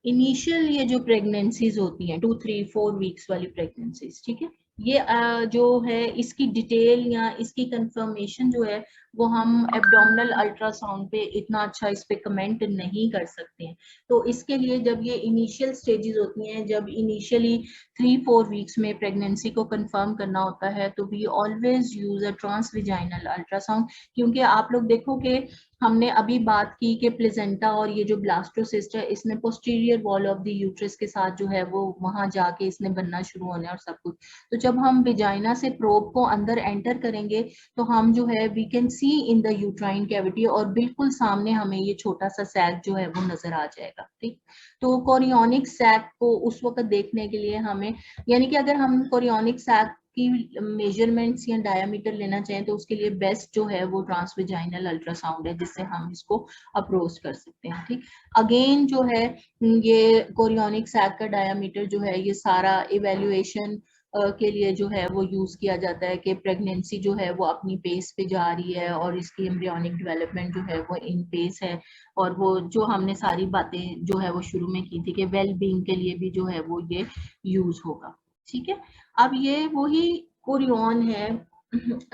इनिशियल ये जो प्रेगनेंसीज होती हैं 2, 3, 4 वीक्स वाली प्रेगनेंसीज, ठीक है, ये जो है इसकी डिटेल या इसकी कंफर्मेशन जो है वो हम एब्डोमिनल अल्ट्रासाउंड पे इतना अच्छा इस पे कमेंट नहीं कर सकते हैं। तो इसके लिए जब ये इनिशियल स्टेजेस होती हैं, जब इनिशियली 3-4 वीक्स में प्रेगनेंसी को कंफर्म करना होता है, तो we always use a transvaginal ultrasound. क्योंकि आप लोग देखो कि हमने अभी बात की कि प्लेजेंटा और ये जो ब्लास्टोसिस्ट है इसने posterior wall of the uterus के साथ जो है वो वहां जाके इसने बनना शुरू होना है और सब कुछ। तो जब हम वेजाइना से प्रोब को अंदर एंटर करेंगे तो हम जो है we can see in the uterine cavity, और बिल्कुल सामने हमें ये छोटा सा सैक जो है वो नजर आ जाएगा, ठीक। तो कोरियोनिक सैक को उस वक्त देखने के लिए हमें, यानी कि अगर हम कोरियोनिक सैक की मेजरमेंट्स या डायमीटर लेना चाहें तो उसके लिए बेस्ट जो है वो ट्रांसवेजाइनल अल्ट्रासाउंड है, जिससे हम इसको अप्रोच कर सकते हैं, ठीक। अगेन जो है ये कोरियोनिक सैक का डायमीटर जो है ये सारा इवेल्युएशन के लिए जो है वो यूज किया जाता है कि प्रेगनेंसी जो है वो अपनी पेस पे जा रही है और इसकी एम्ब्रियोनिक डेवलपमेंट जो है वो इन पेस है, और वो जो हमने सारी बातें जो है वो शुरू में की थी कि वेल बीइंग के लिए भी जो है वो ये यूज होगा, ठीक है। अब ये वही कोरियन है।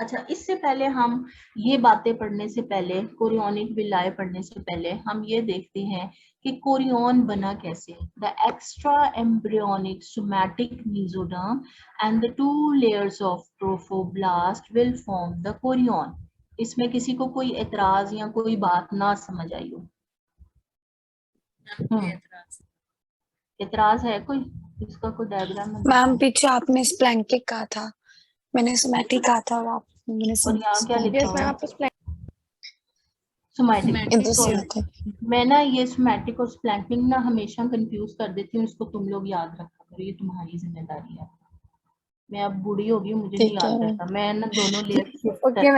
अच्छा, इससे पहले हम ये बातें पढ़ने से पहले, कोरियोनिक विलाय पढ़ने से पहले हम ये देखते हैं कि कोरियन बना कैसे। The extra embryonic somatic mesoderm and the 2 layers of trophoblast will form the Korean. इसमें किसी को कोई एतराज या कोई बात ना समझ आई हो? एतराज है कोई? इसका कोई डायग्राम? मैम पीछे आपने स्प्लैंकिक कहा था, मैंने सोमैटिक कहा था, और आप मैंने और यहाँ क्या लिखा yes हुआ मैम है? आप सोमैटिक। मैं ना ये सोमैटिक और स्प्लैंकिक ना हमेशा कंफ्यूज कर देती हूँ, इसको तुम लोग याद रखा करो, ये तुम्हारी जिम्मेदारी है। मैं अब बूढ़ी हो गई हूँ, मुझे नहीं याद रहता, मैं ना दोनों लेयर शिफ्ट कर देती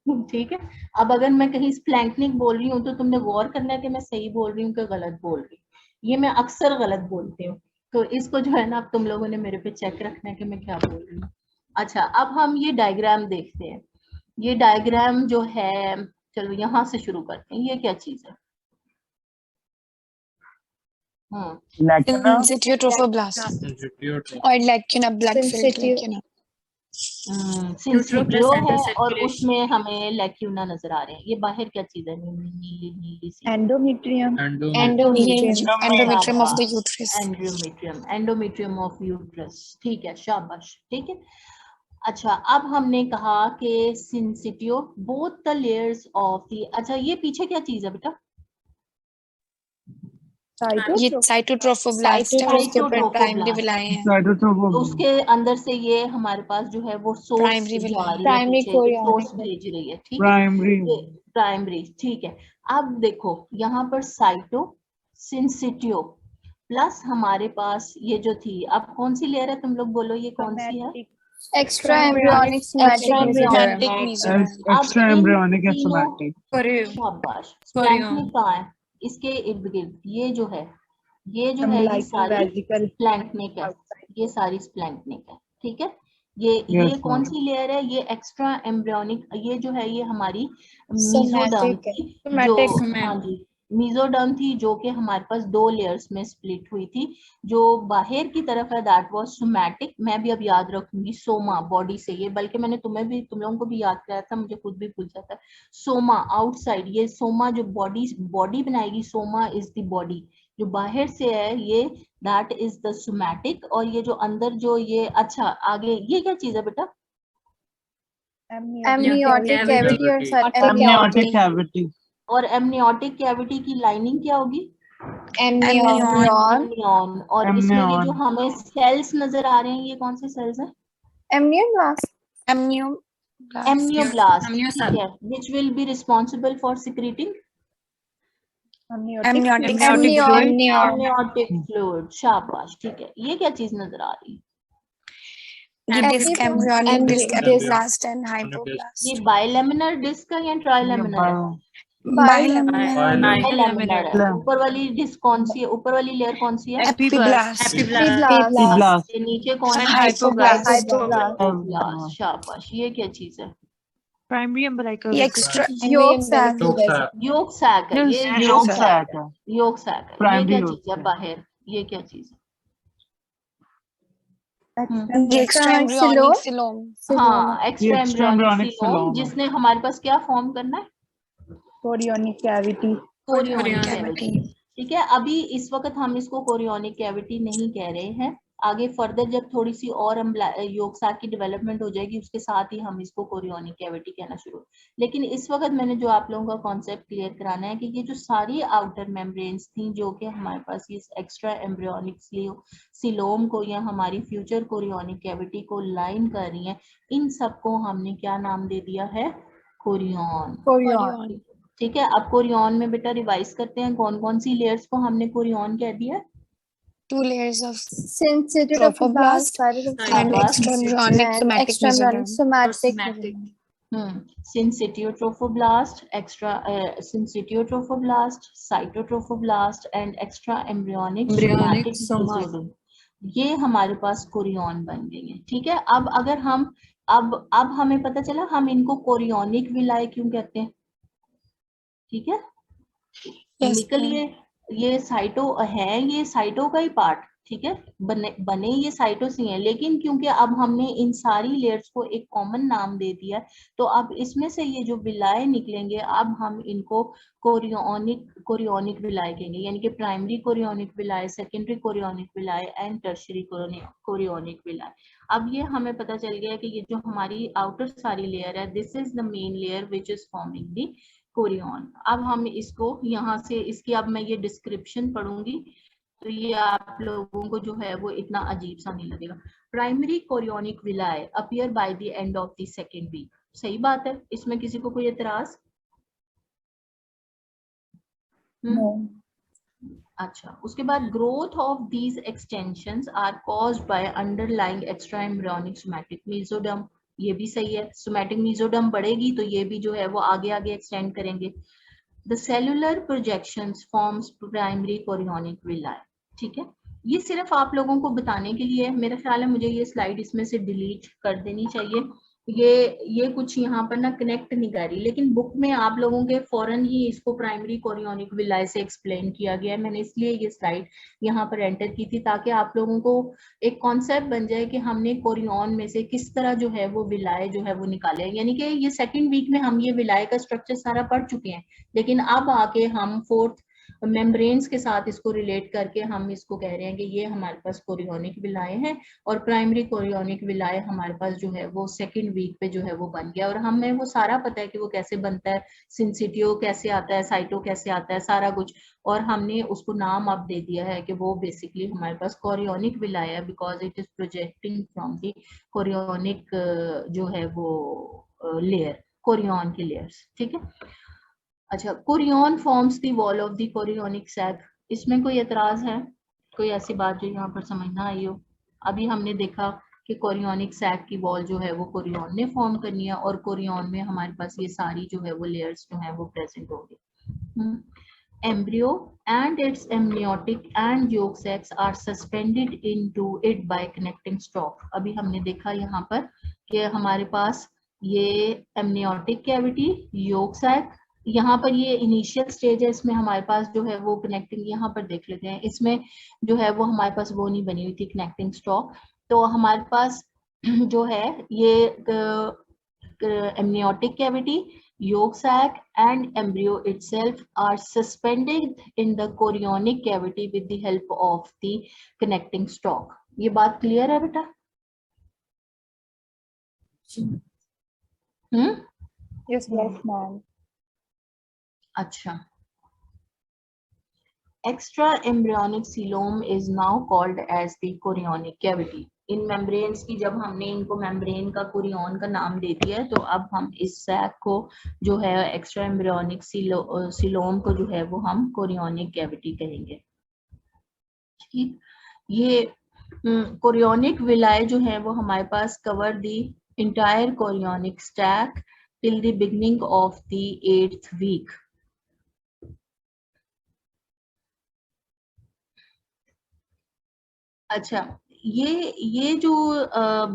हूँ, ठीक है। अब अगर मैं कहीं स्प्लैंकिक बोल रही हूँ तो तुमने गौर करना है कि मैं सही बोल रही हूँ कि गलत बोल रही हूँ। ये मैं अक्सर गलत बोलती हूँ, तो इसको जो है ना अब तुम लोगों ने मेरे पे चेक रखना है कि मैं क्या बोल रही हूँ। अच्छा, अब हम ये डायग्राम देखते हैं। ये डायग्राम जो है, चलो यहाँ से शुरू करते हैं। ये क्या चीज है? सिंसिटियो ट्रोफोब्लास्ट और लैक्यूना, ब्लड फिल्ड लैक्यूना। सिंसिटियो है और उसमें हमें लैक्यूना नजर आ रहे हैं। ये बाहर क्या चीज है? नीली नीली सी endometrium endometrium of the uterus. Endometrium of uterus, ठीक है, शाबाश, ठीक है। अच्छा, अब हमने कहा कि syncytio both the layers of the, अच्छा ये पीछे क्या चीज है बेटा? ये साइटोट्रोफोब्लास्ट है, उसके ऊपर प्राइमरी विलाय हैं। तो उसके अंदर से ये हमारे पास जो है वो सोर्स प्राइमरी सोर्स भेज रही है, ठीक है, प्राइमरी, ठीक है। अब देखो यहाँ पर साइटो, सिंसिटियो, प्लस हमारे पास ये जो थी, अब कौन सी लेयर है, तुम लोग बोलो ये कौन सी है? Extra embryonic somatic Somatic Somatic। mesoderm. अब एक्स्ट्रा इन एम्ब्रियोनिक या तीनों, सोमैटिक। शाबाश, स्प्लैंक्निक कहाँ है? इसके इर्द गिर्द ये जो है, ये सारी स्प्लैंक्निक है, ये सारी स्प्लैंक्निक है, ठीक है। ये कौन सी लेयर है? ये एक्स्ट्रा एम्ब्रियोनिक, ये जो है ये हमारी मीजोडर्म Somatic है। थी, जो हाँ जी मीजोडर्म थी, जो कि हमारे पास 2 लेयर्स में स्प्लिट हुई थी। जो बाहर की तरफ है दैट वाज सोमैटिक, मैं भी अब याद रखूंगी सोमा बॉडी से, ये बल्कि मैंने तुम लोगों को भी याद कराया था, मुझे खुद भी भूल जाता है। सोमा आउटसाइड, ये सोमा जो बॉडी बनाएगी, सोमा इज द बॉडी, जो बाहर से है ये दैट इज द सोमैटिक। और ये जो अंदर जो ये, अच्छा आगे ये क्या चीज है बेटा? एमनियोटिक कैविटी और सेप्टिक एमनियोटिक कैविटी। कैविटी। और एमनियोटिक कैविटी की लाइनिंग क्या होगी? एमनियॉन। एमनियॉन। और इसमें ये जो हमें सेल्स नजर आ रहे हैं, ये कौन से सेल्स हैं? एमनियोब्लास्ट। एमनियोब्लास्ट, ठीक है, which will be responsible for secreting Amniotic amniotic fluid। शाबाश, ठीक है। ये क्या चीज नजर आ रही है? ये disc embryonic disc epiblast and hypoblast. ये बाइलेमिनर डिस्क है या ट्राइलेमिनर है? बाइलेमिनर बाइलेमिनर है। ऊपर वाली डिस्क कौन सी है? ऊपर वाली लेयर कौन सी है? एपिब्लास्ट। ये नीचे कौन है? हाइपोब्लास्ट। हाइपोब्लास्ट। शाबाश, ये क्या चीज है? प्राइमरी अम्बिलिकल ये extra yolk sac. Yolk sac है, ये योग सैक है, योग सैक है। ये क्या चीज है बाहर? ये क्या चीज है? ये एक्स्ट्रा एम्ब्रियोनिक सिलोम। हाँ, एक्स्ट्रा एम्ब्रियोनिक सिलोम, जिसने हमारे पास क्या फॉर्म करना है? Chorionic cavity. कोरियोनिक कैविटी, ठीक है। अभी इस वक्त हम इसको कोरियोनिक कैविटी नहीं कह रहे हैं, आगे फर्दर जब थोड़ी सी और योग साक की डेवलपमेंट हो जाएगी उसके साथ ही हम इसको कोरियोनिक कैविटी कहना शुरू। लेकिन इस वक्त मैंने जो आप लोगों का कॉन्सेप्ट क्लियर कराना है कि ये जो सारी आउटर मेम्ब्रेन्स थी जो कि हमारे पास ये एक्स्ट्रा एम्ब्रियोनिक सिलोम को या हमारी फ्यूचर कोरियोनिक कैविटी को लाइन कर रही हैं, इन सबको हमने क्या नाम दे दिया है? कोरियन। ठीक है। अब कोरियन में बेटा रिवाइज करते हैं, कौन कौन सी लेयर्स को हमने कोरियन कह दिया? 2 layers of syncytial trophoblast trophoblast and extra embryonic somatic mesoderm. somatic syncytiotrophoblast, syncytiotrophoblast, cytotrophoblast and extra embryonic somatic mesoderm, ये हमारे पास कोरियन बन गई है। ठीक है। अब अगर हम अब हमें पता चला हम इनको कोरियोनिक विलाय क्यों कहते हैं। ठीक है। केमिकली ये साइटो है, ये साइटो का ही पार्ट, ठीक है, बने ये साइटो से हैं, लेकिन क्योंकि अब हमने इन सारी लेयर्स को एक कॉमन नाम दे दिया, तो अब इसमें से ये जो विलाय निकलेंगे अब हम इनको कोरियोनिक विलाय कहेंगे, यानी कि primary chorionic villi, secondary chorionic villi and tertiary chorionic villi. अब ये हमें पता चल गया कि ये जो हमारी आउटर सारी लेयर है, this is the main layer which is forming the Korean. अब हम इसको यहाँ से इसकी अब मैं ये डिस्क्रिप्शन पढ़ूंगी तो ये आप लोगों को जो है वो इतना अजीब सा नहीं लगेगा। Primary chorionic villi appear by the end of the second week. सही बात है, इसमें किसी को कोई एतराज? अच्छा, उसके बाद growth of these extensions are caused by underlying extra embryonic somatic mesoderm. ये भी सही है, सोमैटिक मेसोडर्म बढ़ेगी तो ये भी जो है वो आगे आगे एक्सटेंड करेंगे। The cellular projections forms primary chorionic villi. ठीक है, ये सिर्फ आप लोगों को बताने के लिए, मेरा ख्याल है मुझे ये स्लाइड इसमें से डिलीट कर देनी चाहिए। ये कुछ यहाँ पर ना कनेक्ट नहीं कर रही, लेकिन बुक में आप लोगों के फौरन ही इसको प्राइमरी कोरियोनिक विलाय से एक्सप्लेन किया गया है। मैंने इसलिए ये स्लाइड यहाँ पर एंटर की थी ताकि आप लोगों को एक कॉन्सेप्ट बन जाए कि हमने कोरियन में से किस तरह जो है वो विलाय जो है वो निकाले। यानी कि ये सेकंड वीक में हम ये विलाय का स्ट्रक्चर सारा पढ़ चुके हैं, लेकिन अब आके हम फोर्थ मेम्ब्रेन्स के साथ इसको रिलेट करके हम इसको कह रहे हैं कि ये हमारे पास कोरियोनिक विलाय हैं और प्राइमरी कोरियोनिक विलाय हमारे पास जो है वो सेकंड वीक पे जो है वो बन गया। और हमें वो सारा पता है कि वो कैसे बनता है, सिंसिटियो कैसे आता है, साइटो कैसे आता है, सारा कुछ, और हमने उसको नाम अब दे दिया है कि वो बेसिकली हमारे पास कोरियोनिक विलाय है because it is projecting from the chorionic जो है वो लेयर, कोरियन की लेयर्स। ठीक है। अच्छा, chorion forms the wall of the chorionic sac, इसमें कोई एतराज है? कोई ऐसी बात जो यहाँ पर समझ ना आई हो? अभी हमने देखा कि कोरियोनिक सैक की वॉल जो है वो कोरियोन ने फॉर्म करनी है और कोरियोन में हमारे पास ये सारी जो है वो लेयर्स जो है वो प्रेजेंट होगी। Embryo and its amniotic and yolk sacs are suspended into it by connecting stalk। अभी हमने देखा यहाँ पर कि हमारे पास ये amniotic cavity, yolk sac, यहाँ पर ये इनिशियल स्टेज है, इसमें हमारे पास जो है वो कनेक्टिंग, यहाँ पर देख लेते हैं, इसमें जो है वो हमारे पास वो नहीं बनी हुई थी कनेक्टिंग स्टॉक। तो हमारे पास जो है ये amniotic cavity, yolk sac and embryo itself are suspended in the chorionic cavity with the help of the connecting stalk। ये बात क्लियर है बेटा? Yes, ma'am. अच्छा, extra embryonic coelom is now called as the chorionic cavity। In membranes की जब हमने इनको membrane का कोरियन का नाम दे दिया है, तो अब हम इस सैक को जो है एक्स्ट्रा एम्ब्रियोनिक सीलोम को जो है वो हम कोरियोनिक कैविटी कहेंगे। ठीक, ये कोरियोनिक विलाय जो है वो हमारे पास cover the entire chorionic sac till the beginning of the 8th week. अच्छा, ये जो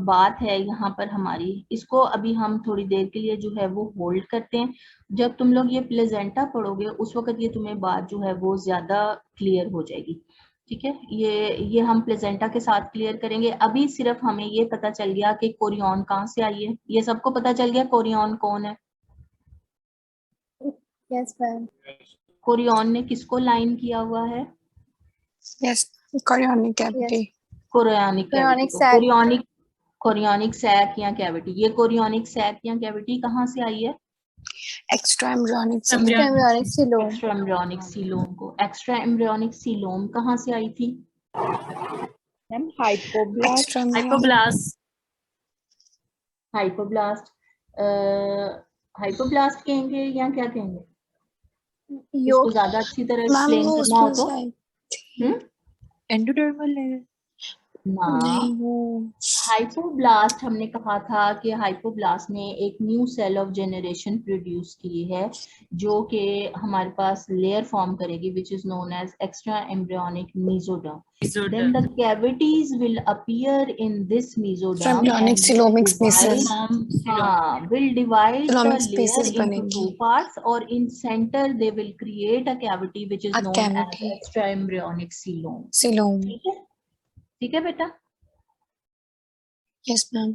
बात है यहाँ पर हमारी, इसको अभी हम थोड़ी देर के लिए जो है वो होल्ड करते हैं। जब तुम लोग ये प्लेजेंटा पढ़ोगे उस वक्त ये तुम्हें बात जो है वो ज्यादा क्लियर हो जाएगी। ठीक है, ये हम प्लेजेंटा के साथ क्लियर करेंगे। अभी सिर्फ हमें ये पता चल गया कि कोरियन कहाँ से आई है, ये सबको पता चल गया कोरियन कौन है। Yes ma'am. कोरियन ने किसको लाइन किया हुआ है? Yes, chorionic cavity. Chorionic chorionic cavity, sac. Chorionic sac या कैविटी। ये कोरियोनिक सैक या कैविटी कहाँ से आई है? Extra embryonic embryonic coelom. Extra embryonic coelom को। एक्स्ट्रा एम्ब्रियोनिक सीलोम कहाँ से आई थी? Ma'am hypoblast. Hypoblast। Hypoblast. Hypoblast कहेंगे या क्या कहेंगे? इसको योग ज्यादा अच्छी तरह मैम एक्सप्लेन वो करना हो उसमें तो से आई थी। Endodermal layer। ना, नहीं, वो हाइपोब्लास्ट हमने कहा था कि हाइपोब्लास्ट ने एक new cell of generation produce की है जो कि हमारे पास लेयर फॉर्म करेगी which is known as extra embryonic mesoderm. Then the cavities will appear in this mesoderm embryonic and coelomic species will divide the coelomic layer species into बनेंगी। two parts, or in center they will create a cavity which is A known as cavity। extra embryonic coelom। Coelom. ठीक है बेटा? Yes ma'am.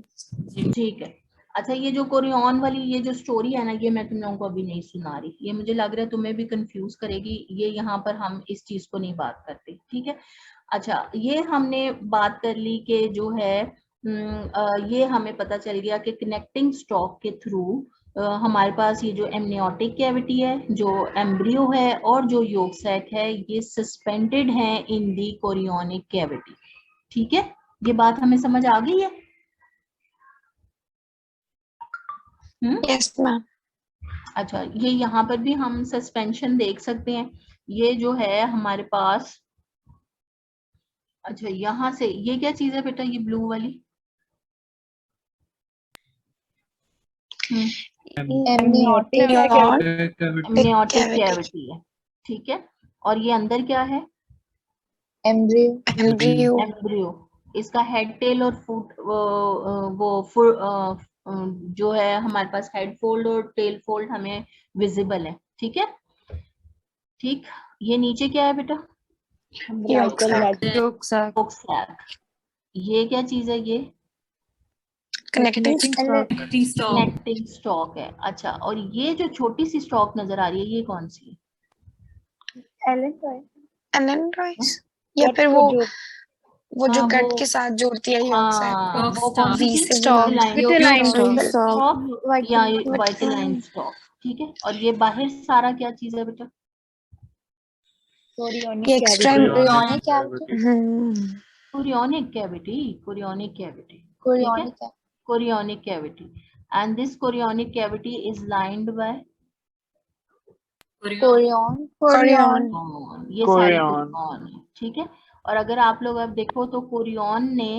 ठीक है। अच्छा, ये जो Korean वाली ये जो स्टोरी है ना, ये मैं तुम लोगों को अभी नहीं सुना रही, ये मुझे लग रहा है तुम्हें भी कंफ्यूज करेगी। ये यहाँ पर हम इस चीज को नहीं बात करते। ठीक है, अच्छा, ये हमने बात कर ली कि जो है ये हमें पता चल गया कि कनेक्टिंग स्टॉक के थ्रू हमारे पास ये जो एमनियोटिक कैविटी है, जो एम्ब्रियो है और जो योक सैक है, ये सस्पेंडेड है इन दी कोरियोनिक कैविटी। ठीक है, ये बात हमें समझ आ गई है? Yes ma'am. अच्छा, ये यहाँ पर भी हम सस्पेंशन देख सकते हैं। ये जो है हमारे पास, अच्छा यहाँ से ये क्या चीज है बेटा, ये ब्लू वाली? एमनियोटिक कैविटी है। ठीक है, और ये अंदर क्या है? एम्ब्रियो। एम्ब्रियो। इसका हेड टेल और फुट जो है हमारे पास हेड फोल्ड और टेल फोल्ड हमें विजिबल है। ठीक है, ठीक, ये नीचे क्या है बेटा? Yolk sac. Yolk sac। Yolk sac. ये क्या चीज है? ये कनेक्टिंग कनेक्टिंग स्टॉक है। अच्छा, और ये जो छोटी सी स्टॉक नजर आ रही है ये कौन सी है? एलेंड्रॉइड्स, या फिर वो जो हाँ, गट के साथ जोड़ती है योक सैक हाँ, को। वो कौन सी वी थी? से स्टॉक। स्टॉक या वाइटलाइन स्टॉक। ठीक है, और ये बाहर सारा क्या चीज है बेटा? Extra chorionic cavity. Chorionic cavity. Chorionic cavity. Chorionic cavity. And this chorionic cavity is lined by Korean. ये सारी कोरियन है। ठीक है, और अगर आप लोग अब देखो तो कोरियन ने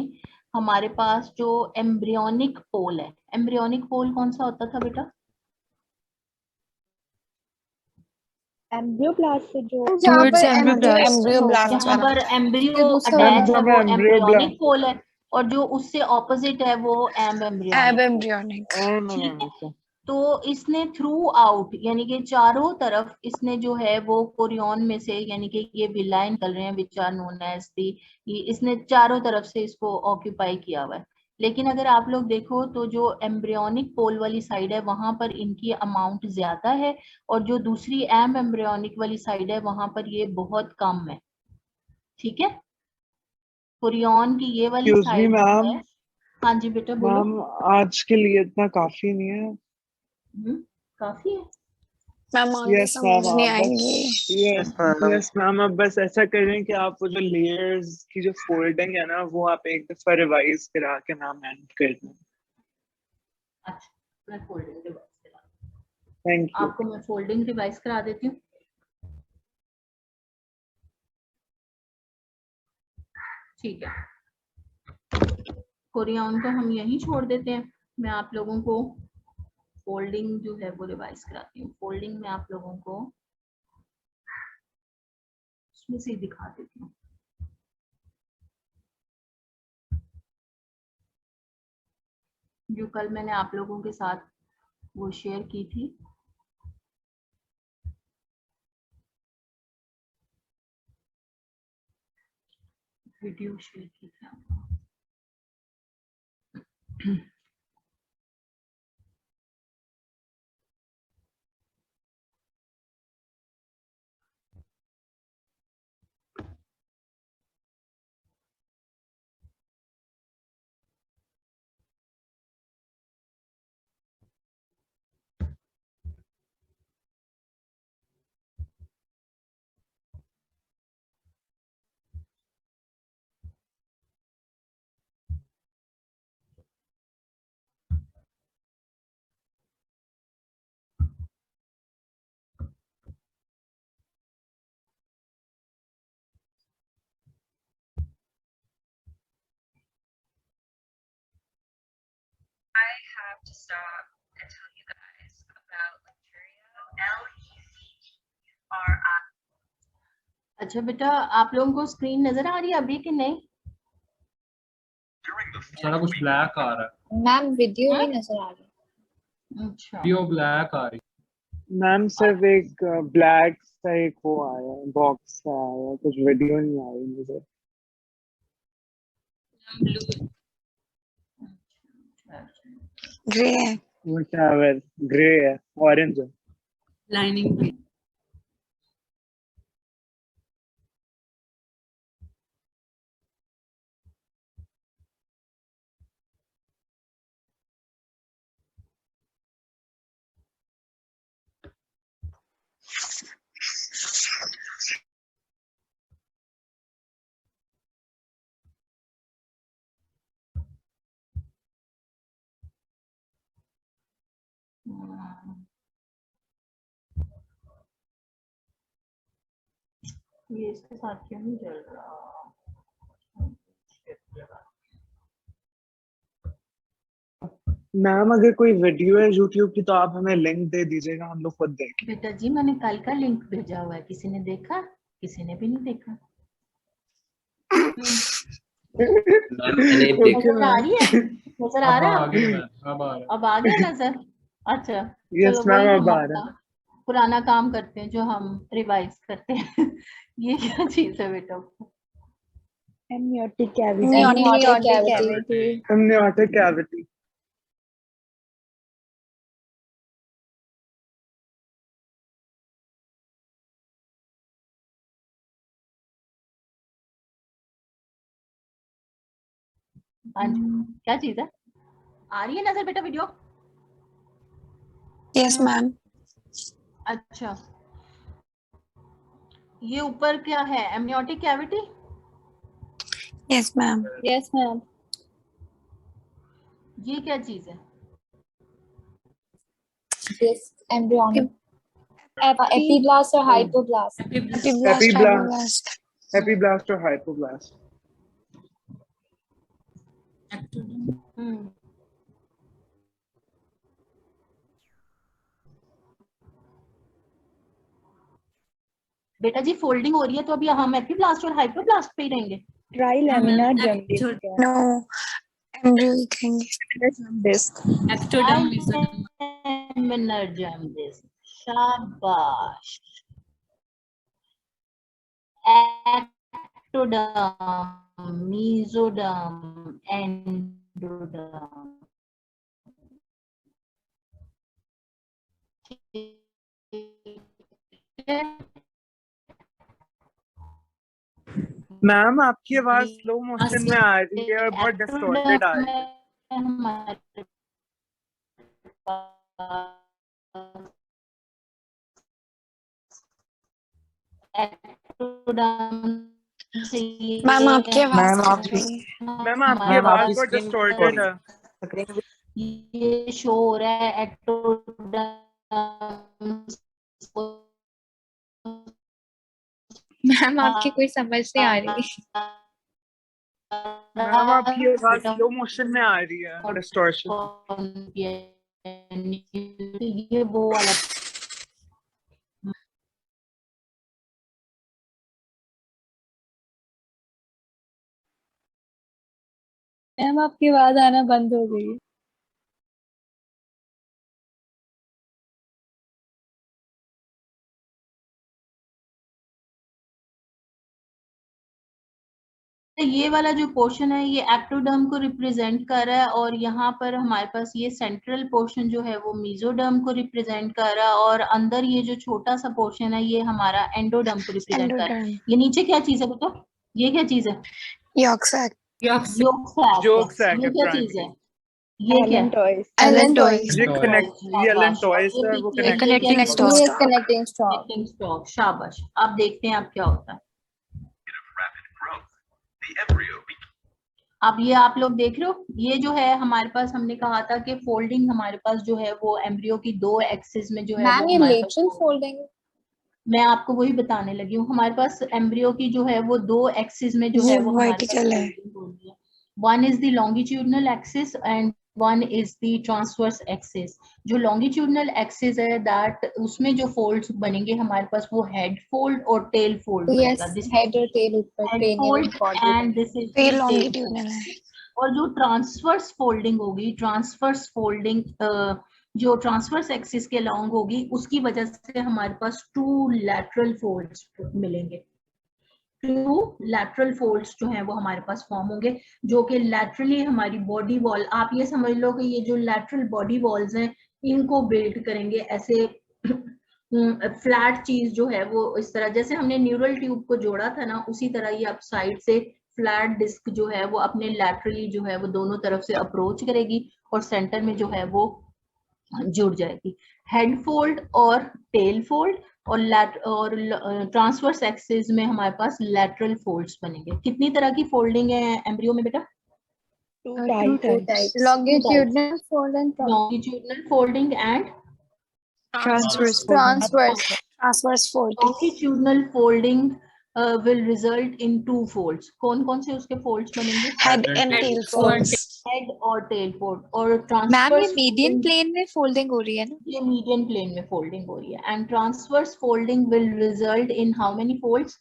हमारे पास जो एम्ब्रियोनिक पोल है, एम्ब्रियोनिक पोल कौन सा होता था बेटा? एम्ब्रियोब्लास्ट से जो जहाँ Towards पर embryoblast. एम्ब्रियोब्लास्ट जहाँ वाला पर एम्ब्रियो दूसरा अटैच है जब वो एम्ब्रियोनिक एम्ब्रियोब्लास्ट पोल है, और जो उससे ऑपोजिट है वो एब एम्ब्रियोनिक। एम्ब्रियोनिक। ठीक है, तो इसने थ्रू आउट यानी कि चारों तरफ इसने जो है वो कोरियन में से, यानी कि ये विलाइन निकल रहे हैं which are known as the, इसने चारों तरफ से इसको ऑक्यूपाई किया हुआ है। लेकिन अगर आप लोग देखो तो जो एम्ब्रियोनिक पोल वाली साइड है वहां पर इनकी अमाउंट ज्यादा है, और जो दूसरी एम्ब्रियोनिक वाली साइड है वहां पर ये बहुत कम है। ठीक है, कोरियन की ये वाली एक्सक्यूज मी साइड जो मैम, है। हाँ जी बेटा बोलो। मैम आज के लिए इतना काफी नहीं है? काफी है। मैम आगे यस मैम, समझ नहीं आप बस आएंगी। यस मैम, अब बस ऐसा करें कि आप वो जो लेयर्स की जो फोल्डिंग है ना, वो आप एक दफा रिवाइज करा के मैम एंड कर दें। अच्छा, मैं फोल्डिंग डिवाइस करा, थैंक यू। आपको मैं फोल्डिंग डिवाइस करा देती हूँ। ठीक है, कोरियन को हम यहीं छोड़ देते हैं, मैं आप लोगों को फोल्डिंग जो है वो रिवाइज कराती हूँ। फोल्डिंग में आप लोगों को उसमें से दिखा देती हूँ। जो कल मैंने आप लोगों के साथ वो शेयर की थी, वीडियो शेयर की थी आपको। have to stop and tell you guys about Lecturia, LECTRI. अच्छा बेटा, आप लोगों को स्क्रीन नजर आ रही है अभी कि नहीं? सारा कुछ ब्लैक आ रहा है। मैम वीडियो नहीं नजर आ रही। अच्छा, वीडियो ब्लैक आ रही। मैम सिर्फ एक ब्लैक सा एक वो आया, बॉक्स सा आया, कुछ वीडियो नहीं आई मुझे। ग्रे है। वो क्या है, ग्रे है, ऑरेंज है। लाइनिंग भी ये इसके साथ क्यों नहीं चल रहा? मैम अगर कोई वीडियो है यूट्यूब की तो आप हमें लिंक दे दीजिएगा, हम लोग खुद देखें। बेटा जी मैंने कल का लिंक भेजा हुआ है, किसी ने देखा? किसी ने भी नहीं देखा। नजर आ रही है? नजर आ अब रहा आ है? गया, अब आ रहा। अब आ गया नजर? अच्छा, यस चलो मैम, वही अब हम आ रहा है। अपना पुराना काम करते हैं जो हम रिवाइज करते हैं। ये क्या चीज है बेटा? amniotic cavity. Amniotic cavity. amniotic cavity. हाँ जी, क्या चीज है? आ रही है नजर बेटा वीडियो? Yes ma'am. अच्छा, ये ऊपर क्या है? Amniotic cavity. Yes ma'am. Yes ma'am. ये क्या चीज है? Yes, embryonic. Epiblast or hypoblast. Epiblast Epiblast. Hypoblast. Epiblast और हाइपोब्लास्ट। बेटा जी फोल्डिंग हो रही है तो अभी हम एपीब्लास्ट और हाइपोब्लास्ट पे ही रहेंगे। ट्राइलेमिनार जर्म डिस्क है। नो एम्ब्रियो ही कहेंगे। Germ disc. Ectoderm, mesoderm. Trilaminar germ disc, शाबाश। Ectoderm, mesoderm, endoderm. मैम आपकी आवाज स्लो मोशन में आ रही है और बहुत डिस्टॉर्टेड आ रही है। हमारे मैम आपकी आवाज मैम कट आपकी रही है। मैम आपकी मैम आवाज आपकी बहुत स्क्रीन डिस्टॉर्टेड है। ये शो हो रहा है एक्टोडर्म। मैम आपकी कोई समझ नहीं आ रही। मैम आपकी आवाज स्लो मोशन में आ रही है, डिस्टॉर्शन। ये वो वाला मैम आपकी आवाज आना बंद हो गई है। ये वाला जो पोर्शन है ये एक्टोडर्म को रिप्रेजेंट कर रहा है और यहाँ पर हमारे पास ये सेंट्रल पोर्शन जो है वो मेसोडर्म को रिप्रेजेंट कर रहा है और अंदर ये जो छोटा सा पोर्शन है ये हमारा एंडोडर्म को रिप्रेजेंट कर रहा है। ये नीचे क्या चीज है बेटा? ये क्या चीज है? Yolk sac. Yolk sac. Yolk sac ये है क्या चीज है? प्राइमरी। ये क्या? एलेंटॉइस। एलेंटॉइस। ये कनेक्ट, ये एलेंटॉइस है, वो connecting connecting stalk. Stalk. Connecting stalk. Connecting stalk, शाबाश। आप देखते हैं अब क्या होता है। अब ये आप लोग देख रहे हो, ये जो है हमारे पास हमने कहा था कि फोल्डिंग हमारे पास जो है वो एम्ब्रियो की दो एक्सिस में जो है मैम वो ये हमारे पास लेटरल फोल्डिंग। मैं आपको वही बताने लगी हूँ। हमारे पास एम्ब्रियो की जो है वो दो एक्सिस में जो ये है वो हमारे पास वर्टिकल है। फोल्डिंग हो रही है। One is the longitudinal axis and one is the transverse axis. जो लॉन्गिट्यूडनल एक्सिस है दैट उसमें जो फोल्ड्स बनेंगे हमारे पास वो हेड फोल्ड और टेल फोल्ड यस, बनेगा। दिस हेड और टेल ऊपर, head cranial fold and caudal and बनेगा। दिस इज तो ये द टेल लॉन्गिट्यूडनल फोल्ड। है। और जो ट्रांसवर्स फोल्डिंग होगी, ट्रांसवर्स फोल्डिंग जो ट्रांसवर्स एक्सिस के लॉन्ग होगी उसकी वजह से हमारे पास टू लैटरल फोल्ड्स मिलेंगे। टू लैटरल फोल्ड्स जो हैं वो हमारे पास फॉर्म होंगे जो कि लैटरली हमारी बॉडी वॉल, आप ये समझ लो कि ये जो लैटरल बॉडी वॉल्स हैं इनको बिल्ड करेंगे ऐसे फ्लैट चीज जो है वो इस तरह, जैसे हमने न्यूरल ट्यूब को जोड़ा था ना उसी तरह ये अब साइड से फ्लैट डिस्क जो है वो अपने लैटरली जो है वो दोनों तरफ से अप्रोच करेगी और सेंटर में जो है वो जुड़ जाएगी। हेड फोल्ड और टेल फोल्ड और ट्रांसवर्स एक्सिस में हमारे पास लैटरल फोल्ड्स बनेंगे। कितनी तरह की फोल्डिंग है एम्ब्रियो में बेटा? Two Two types. types. Longitudinal fold and longitudinal folding and transverse folding. transverse. Transverse folding. longitudinal folding will result in two folds. कौन कौन से उसके folds बनेंगे? Head and tail folds. Head और टेल फोल्ड। और ma'am ये transverse median plane में folding हो रही है ना? ये मीडियन प्लेन में फोल्डिंग हो रही है and transverse folding will result in how many folds?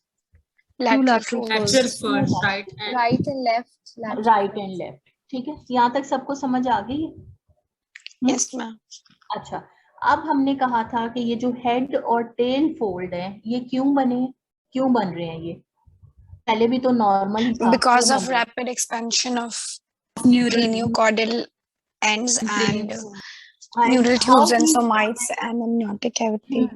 Lateral folds. Lateral first, right and right and left. Right and left. ठीक है, यहाँ तक सबको समझ आ गई है? Yes ma'am. अच्छा, अब हमने कहा था कि ये जो हेड और टेल फोल्ड है ये क्यों बने, क्यों बन रहे हैं? ये पहले भी तो नॉर्मल ही था। Because of rapid expansion of craniocaudal ends and neural tubes and somites and amniotic cavity.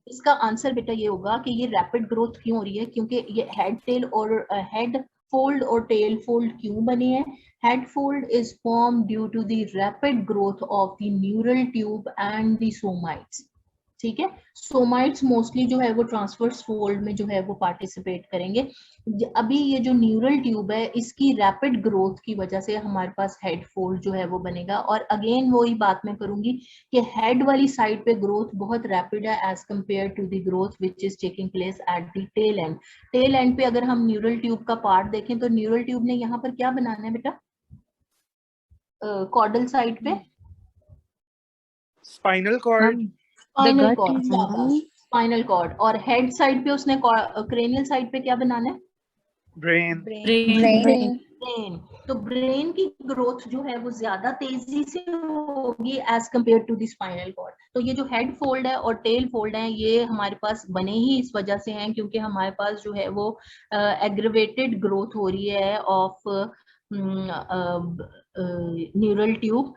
इसका आंसर बेटा ये होगा कि ये रैपिड ग्रोथ क्यों हो रही है, क्योंकि ये हेड टेल और हेड फोल्ड और टेल फोल्ड क्यों बने हैं? Head fold is form due to the rapid growth of the neural tube and the somites. ठीक है। सोमाइट्स मोस्टली जो है वो ट्रांसवर्स फोल्ड में जो है वो पार्टिसिपेट करेंगे। अभी ये जो न्यूरल ट्यूब है इसकी रैपिड ग्रोथ की वजह से हमारे पास हेड फोल्ड जो है वो बनेगा। और अगेन वही बात मैं करूंगी कि हेड वाली साइड पे ग्रोथ बहुत रैपिड है as compare to the growth which is taking place at the tail end. Tail end पे अगर हम न्यूरल ट्यूब का पार्ट देखें तो न्यूरल ट्यूब ने यहाँ पर क्या बनाना है बेटा, कॉर्डल साइड पे spinal cord, spinal cord, spinal cord. और हेड साइड पे उसने क्रेनियल साइड पे क्या बनाना है, ब्रेन। ब्रेन। तो ब्रेन की ग्रोथ जो है वो ज्यादा तेजी से होगी as compare to the spinal cord. तो ये जो हेड फोल्ड है और टेल फोल्ड है ये हमारे पास बने ही इस वजह से हैं क्योंकि हमारे पास जो है वो एग्रीवेटेड ग्रोथ हो रही है of neural tube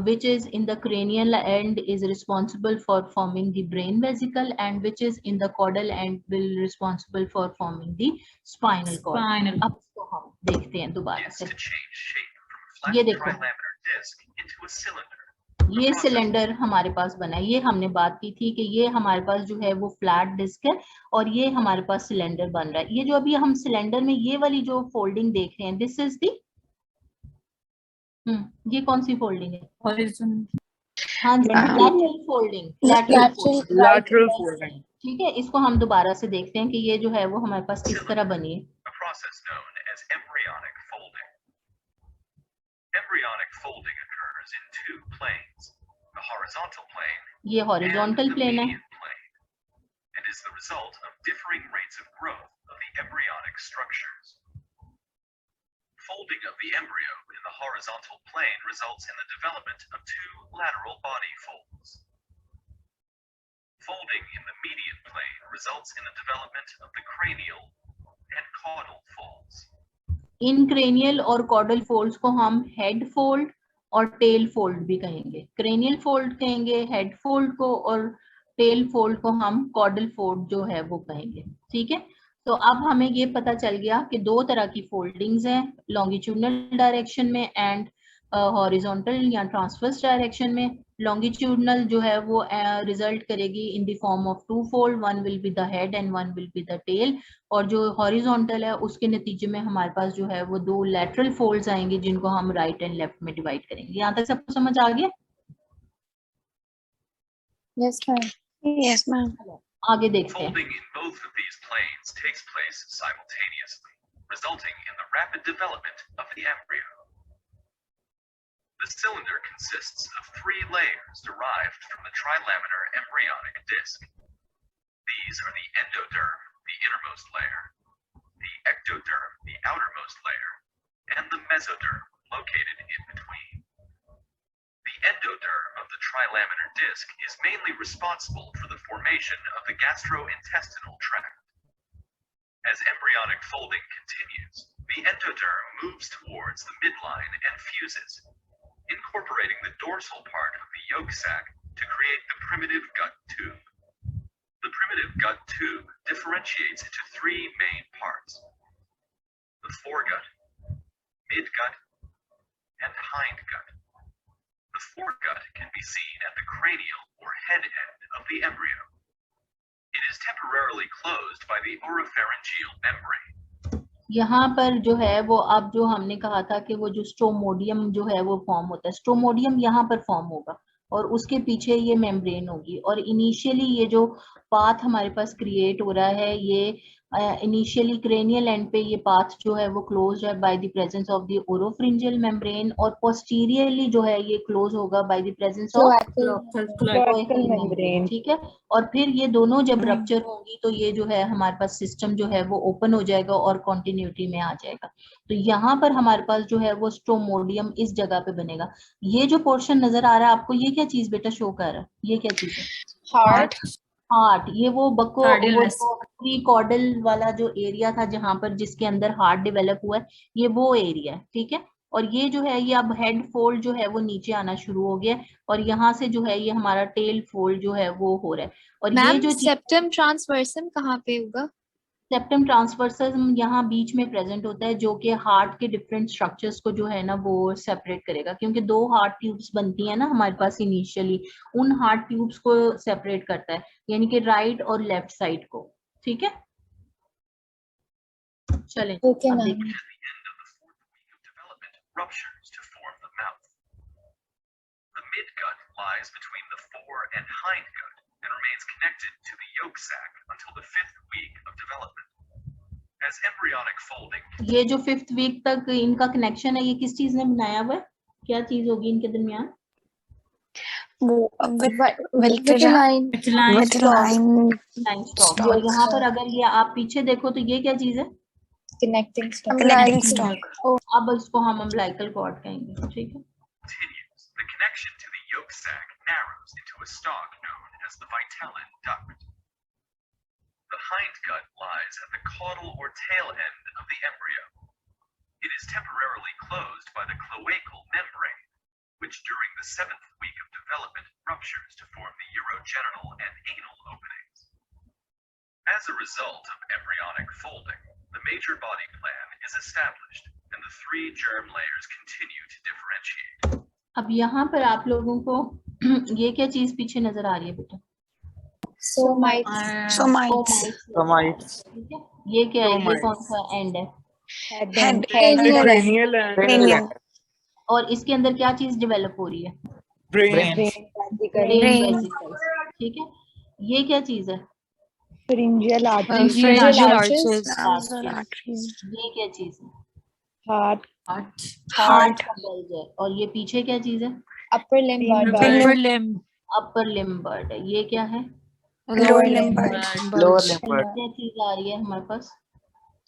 which is in the cranial end is responsible for forming the brain vesicle and which is in the caudal end will responsible for forming the spinal cord. Spinal. अब इसको हम देखते हैं दोबारा से। To change shape from a ये flat देखो trilaminar disc into a cylinder. ये सिलेंडर हमारे पास बना है। ये हमने बात की थी कि ये हमारे पास जो है वो फ्लैट डिस्क है और ये हमारे पास सिलेंडर बन रहा है। ये जो अभी हम सिलेंडर में ये वाली जो फोल्डिंग देख रहे हैं दिस इज दी ये कौन सी फोल्डिंग है? Horizontal. हाँ जी, lateral folding, lateral folding, lateral folding. ठीक है। इसको हम दोबारा से देखते हैं कि ये जो है वो हमारे पास किस तरह बनी है। A process known as embryonic folding. Embryonic folding occurs in two planes, the horizontal plane ये and हॉरिजॉन्टल the प्लेन है। median plane, and is the result of differing rates of growth of the embryonic structures. Folding of the embryo in the horizontal plane results in the development of two lateral body folds. Folding in the median plane results in the development of the cranial and caudal folds. In cranial और caudal folds को हम head fold और tail fold भी कहेंगे। Cranial fold कहेंगे head fold को और tail fold को हम कॉडल फोल्ड जो है वो कहेंगे। ठीक है, तो अब हमें ये पता चल गया कि दो तरह की फोल्डिंग्स हैं, लॉन्गिट्यूडनल डायरेक्शन में एंड हॉरिजॉन्टल या ट्रांसवर्स डायरेक्शन में। लॉन्गिट्यूडनल जो है वो रिजल्ट करेगी in the form of two fold, one will be the head and one will be the tail. और जो हॉरिजॉन्टल है उसके नतीजे में हमारे पास जो है वो दो लैटरल फोल्ड्स आएंगे जिनको हम राइट एंड लेफ्ट में डिवाइड करेंगे। यहाँ तक सबको समझ आ गया? Yes, ma'am. Yes, ma'am. आगे देखते हैं। Folding in both of these planes takes place simultaneously, resulting in the rapid development of the embryo. The cylinder consists of three layers derived from the trilaminar embryonic disc. These are the endoderm, the innermost layer, the ectoderm, the outermost layer, and the mesoderm, located in between. The endoderm of the trilaminar disc is mainly responsible for the formation of the gastrointestinal tract. As embryonic folding continues, the endoderm moves towards the midline and fuses, incorporating the dorsal part of the yolk sac to create the primitive gut tube. The primitive gut tube differentiates into three main parts: the foregut, midgut, and hindgut. The foregut can be seen at the cranial or head end of the embryo. It is temporarily closed by the oropharyngeal membrane. यहाँ पर जो है वो अब जो हमने कहा था कि वो जो स्ट्रोमोडियम जो है वो फॉर्म होता है, स्ट्रोमोडियम यहाँ पर फॉर्म होगा और उसके पीछे ये मेम्ब्रेन होगी। और इनिशियली ये जो पाथ हमारे पास क्रिएट हो रहा है ये इनिशियली क्रेनियल एंड पे ये पाथ जो है वो क्लोज है by the presence of the oropharyngeal membrane और पोस्टीरियरली जो है ये क्लोज होगा by the presence of cloacal membrane. ठीक है, और फिर ये दोनों जब रप्चर होंगी तो ये जो है हमारे पास सिस्टम जो है वो ओपन हो जाएगा और कॉन्टिन्यूटी में आ जाएगा। तो यहाँ पर हमारे पास जो है वो स्ट्रोमोडियम इस जगह पे बनेगा। ये जो पोर्शन नजर आ रहा है आपको ये क्या चीज बेटा शो कर रहा है, ये क्या चीज है? Heart. हार्ट। ये वो बको Cardial प्री कॉर्डल वाला जो एरिया था जहां पर जिसके अंदर हार्ट डेवलप हुआ है, ये वो एरिया है। ठीक है, और ये जो है ये अब हेड फोल्ड जो है वो नीचे आना शुरू हो गया और यहाँ से जो है ये हमारा टेल फोल्ड जो है वो हो रहा है। और ये मैम जो सेप्टम ट्रांसवर्सम कहाँ पे होगा? सेप्टम ट्रांसवर्सस यहाँ बीच में प्रेजेंट होता है, जो कि हार्ट के डिफरेंट स्ट्रक्चर्स को जो है ना वो सेपरेट करेगा, क्योंकि दो हार्ट ट्यूब्स बनती है ना हमारे पास इनिशियली, उन हार्ट ट्यूब्स को सेपरेट करता है, यानी कि राइट और लेफ्ट साइड को। ठीक है, चलें ओके अब मैम। देखिए। Ruptures to form the mouth. The midgut lies between the fore and hindgut and remains connected to the yolk sac until the 5th week of development. As embryonic folding, ये जो 5th week तक इनका connection है, ये किस चीज ने बनाया हुआ है, क्या चीज होगी इनके दरमियान? वो Vitelline लाइन स्टॉक। और यहाँ पर अगर ये आप पीछे देखो तो ये क्या चीज है? Connecting stalk. connecting stalk. अब इसको हम अम्बिलिकल कॉर्ड कहेंगे। ठीक है, continues, the connection to the yolk sac narrows into a stalk known as the vitellin duct. The hindgut lies at the caudal or tail end of the embryo. It is temporarily closed by the cloacal membrane, which during the 7th week of development ruptures to form the urogenital and anal openings. As a result of embryonic folding, the major body plan is established, and the 3 germ layers continue to differentiate. अब यहाँ पर आप लोगों को ये क्या चीज पीछे नजर आ रही है बेटा? Somites. Somites. Somites. ठीक है, ये क्या है? ये Somites. कौन सा एंड है? Head. Cranial and Cranial. और इसके अंदर क्या चीज डेवलप हो रही है? brain. Brain vesicles. ठीक है, ये क्या चीज है? Pharyngeal arteries. Pharyngeal arches. Nasal arteries. ये क्या चीज है? Heart. Heart. का bulge है। और ये पीछे क्या चीज है? Upper limb. Upper limb. अपर लिम्बर्ड है। ये क्या है? Lower limb. Lower limb. क्या चीज आ रही है हमारे पास?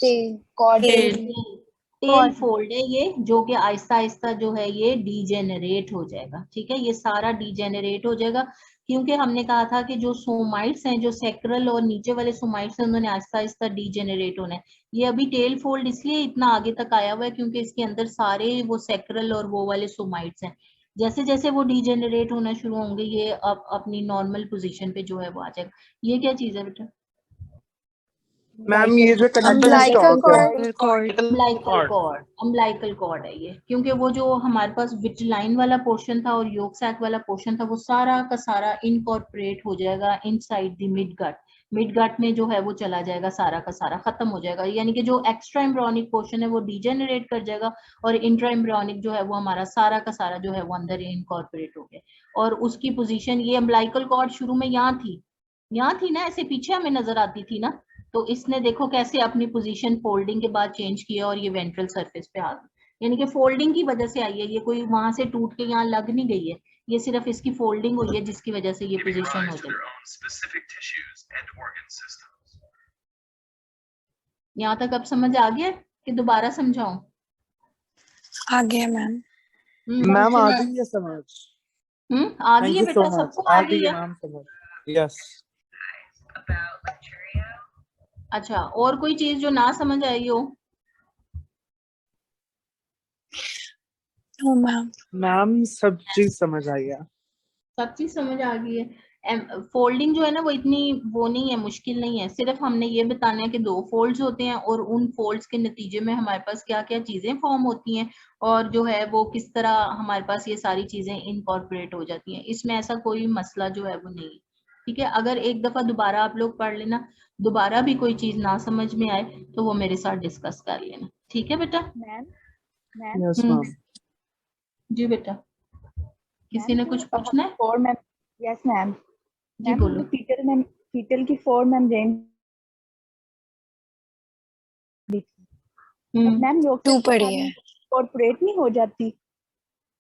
Tail. Caudal. टेल फोल्ड है ये, जो कि आहिस्ता आहिस्ता जो है ये डीजेनरेट हो जाएगा। ठीक है, ये सारा डीजेनरेट हो जाएगा, क्योंकि हमने कहा था कि जो सोमाइट्स हैं, जो सेक्रल और नीचे वाले सोमाइट्स हैं, उन्होंने आहिस्ता आहिस्ता डीजेनरेट होना है। ये अभी टेल फोल्ड इसलिए इतना आगे तक आया हुआ है क्योंकि इसके अंदर सारे वो सेक्रल और वो वाले सोमाइट्स हैं। जैसे जैसे वो डीजेनरेट होना शुरू होंगे, ये अब अपनी नॉर्मल पोजीशन पे जो है वो आ जाएगा। ये क्या चीज है बेटा? मैम ये जो Umbilical cord. अम्बिलिकल कॉर्ड है ये, क्योंकि वो जो हमारे पास विटलाइन वाला पोर्शन था और योक सैक वाला पोर्शन था, वो सारा का सारा इनकॉर्पोरेट हो जाएगा inside the mid gut. Mid gut में जो है वो चला जाएगा, सारा का सारा खत्म हो जाएगा, यानी कि जो एक्स्ट्रा एम्ब्रियोनिक पोर्शन है वो डीजेनरेट कर जाएगा और इंट्रा एम्ब्रियोनिक जो है वो हमारा सारा का सारा जो है वो अंदर इनकॉर्पोरेट हो गया। और उसकी पोजीशन, ये अम्बिलिकल कॉर्ड शुरू में यहाँ थी ना, ऐसे पीछे हमें नजर आती थी ना, तो इसने देखो कैसे अपनी पोजीशन फोल्डिंग के बाद चेंज किया और ये वेंट्रल सरफेस पे आ गई, यानी कि फोल्डिंग की वजह से आई है, ये कोई वहां से टूट के यहाँ लग नहीं गई है, ये सिर्फ इसकी फोल्डिंग हुई है जिसकी वजह से ये giving पोजीशन rise हो to गई। their own specific tissues and organ systems. यहाँ तक अब समझ आ गया कि दोबारा समझाऊं? आ गया मैम। मैम आ गई है समझ। आ गई है Thank you so बेटा, much. सबको आ आ गई गई है है? मैम समझ। Yes. अच्छा, और कोई चीज जो ना समझ आई हो? No ma'am. मैम सब चीज समझ आई है। सब चीज समझ आ गई है। फोल्डिंग जो है ना वो इतनी वो नहीं है, मुश्किल नहीं है, सिर्फ हमने ये बताना है कि 2 फोल्ड्स होते हैं और उन फोल्ड्स के नतीजे में हमारे पास क्या क्या चीजें फॉर्म होती हैं और जो है वो किस तरह हमारे पास ये सारी चीजें इनकॉर्पोरेट हो जाती हैं। इसमें ऐसा कोई मसला जो है वो नहीं है। ठीक है, अगर एक दफा दोबारा आप लोग पढ़ लेना, दोबारा भी कोई चीज ना समझ में आए तो वो मेरे साथ डिस्कस कर लेना। ठीक है बेटा? Ma'am Yes ma'am. जी बेटा, किसी ने कुछ पूछना है? Four ma'am. Yes ma'am. जी बोलो। फीटल की 4 मेम्ब्रेन मैम योग 2 पढ़ी है। कॉर्पोरेट नहीं हो जाती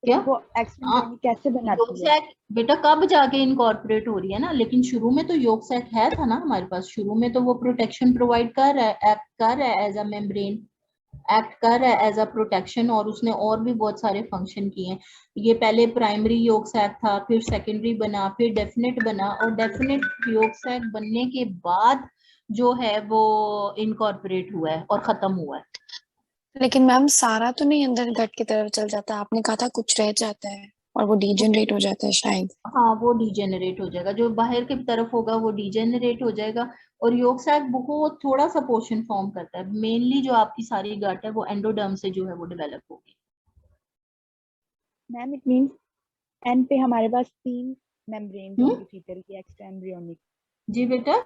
क्या? वो एक्सपेंशन कैसे बनाती है? योगसैक बेटा कब जाके इनकॉर्पोरेट हो रही है ना, लेकिन शुरू में तो योगसैक है था ना हमारे पास, शुरू में तो वो प्रोटेक्शन प्रोवाइड कर रहा है, एक्ट कर रहा है एज अ मेम्ब्रेन, एक्ट कर रहा है एज अ प्रोटेक्शन, और उसने और भी बहुत सारे फंक्शन किए हैं। ये पहले प्राइमरी योगसैक था, फिर सेकेंडरी बना, फिर डेफिनेट बना, और डेफिनेट योगसैक बनने के बाद जो है वो इनकॉर्पोरेट हुआ है और खत्म हुआ है। लेकिन मैम सारा तो नहीं अंदर गट की तरफ चल जाता, आपने कहा था कुछ रह जाता है। और वो डीजनरेट हो जाता है शायद। हाँ वो डीजेनरेट हो जाएगा, जो बाहर की तरफ होगा वो डीजेनरेट हो जाएगा। और yolk sac बहुत थोड़ा सा पोर्शन फॉर्म करता है, मेनली जो आपकी सारी गट है वो एंडोडर्म से जो है वो डेवलप होगी। मैम इट मींस एंड पे हमारे पास 3 मेम्ब्रेन होंगी फीटल की एक्स्ट्रा एम्ब्रियोनिक। जी बेटा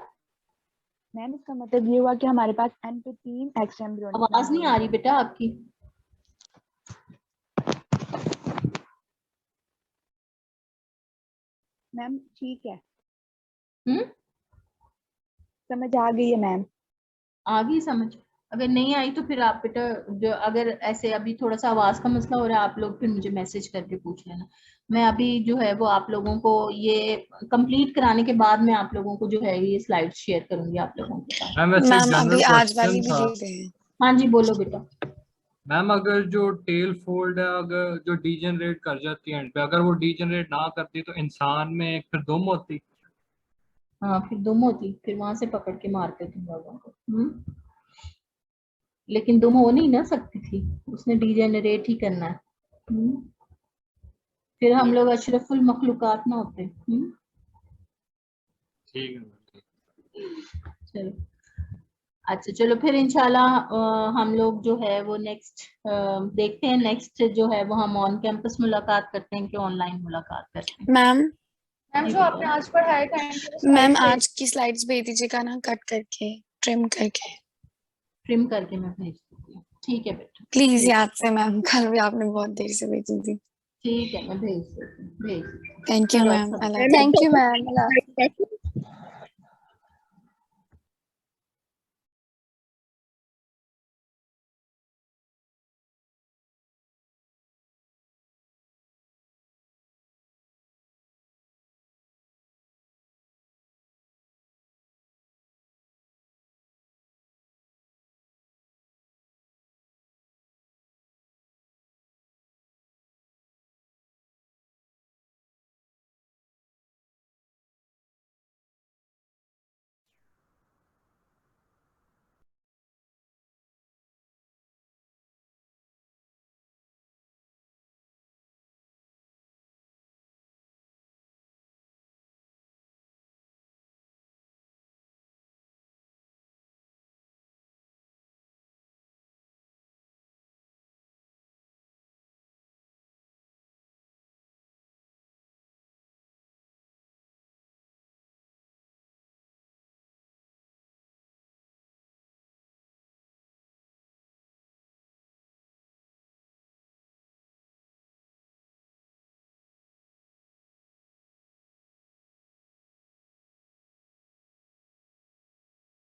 मैम इसका मतलब ये हुआ कि हमारे पास एंड पे 3 एक्स्ट्रा एम्ब्रियोनिक। आवाज नहीं आ रही बेटा आपकी। मैम ठीक है, हम्म, समझ आ गई है मैम। आ गई समझ। अगर नहीं आई तो फिर आप बेटा जो अगर ऐसे अभी थोड़ा सा आवाज का मसला हो रहा है आप लोग फिर मुझे मैसेज करके पूछ लेना। मैं अभी जो है वो आप लोगों को ये कंप्लीट कराने के बाद मैं आप लोगों को जो है ये स्लाइड शेयर करूंगी आप लोगों के साथ। मैम वैसे मैम अभी जनरल आज वाली क्वेश्चन भी था। दे रहे हैं। हाँ जी बोलो बेटा। मैम अगर जो टेल फोल्ड है अगर जो डीजनरेट कर जाती है एंड पे, अगर वो डीजनरेट ना करती तो इंसान में फिर दुम होती। हाँ फिर दुम होती, फिर वहां से पकड़ के मारते तुम लोगों को। लेकिन दुम हो नहीं ना सकती थी, उसने डीजेनरेट ही करना है। फिर हम लोग अशरफुल मखलूकात ना होते। ठीक है। चलो अच्छा चलो फिर इंशाल्लाह हम लोग जो है वो नेक्स्ट देखते हैं, नेक्स्ट जो है वो हम ऑन कैंपस मुलाकात करते हैं कि ऑनलाइन मुलाकात करते हैं। मैम मैम जी जो आपने बेटा। आज पढ़ाया था मैम आज की स्लाइड्स भेज दीजिएगा ना, कट करके ट्रिम करके ट्रिम करके मैं भेज दूंगी। ठीक है बेटा प्लीज याद से मैम, कल भी आपने बहुत देर से भेजी थी। ठीक है मैं भेज देती हूँ, भेज। थैंक यू चलो मैम। अच्छा अल्लाह थैंक यू मैम।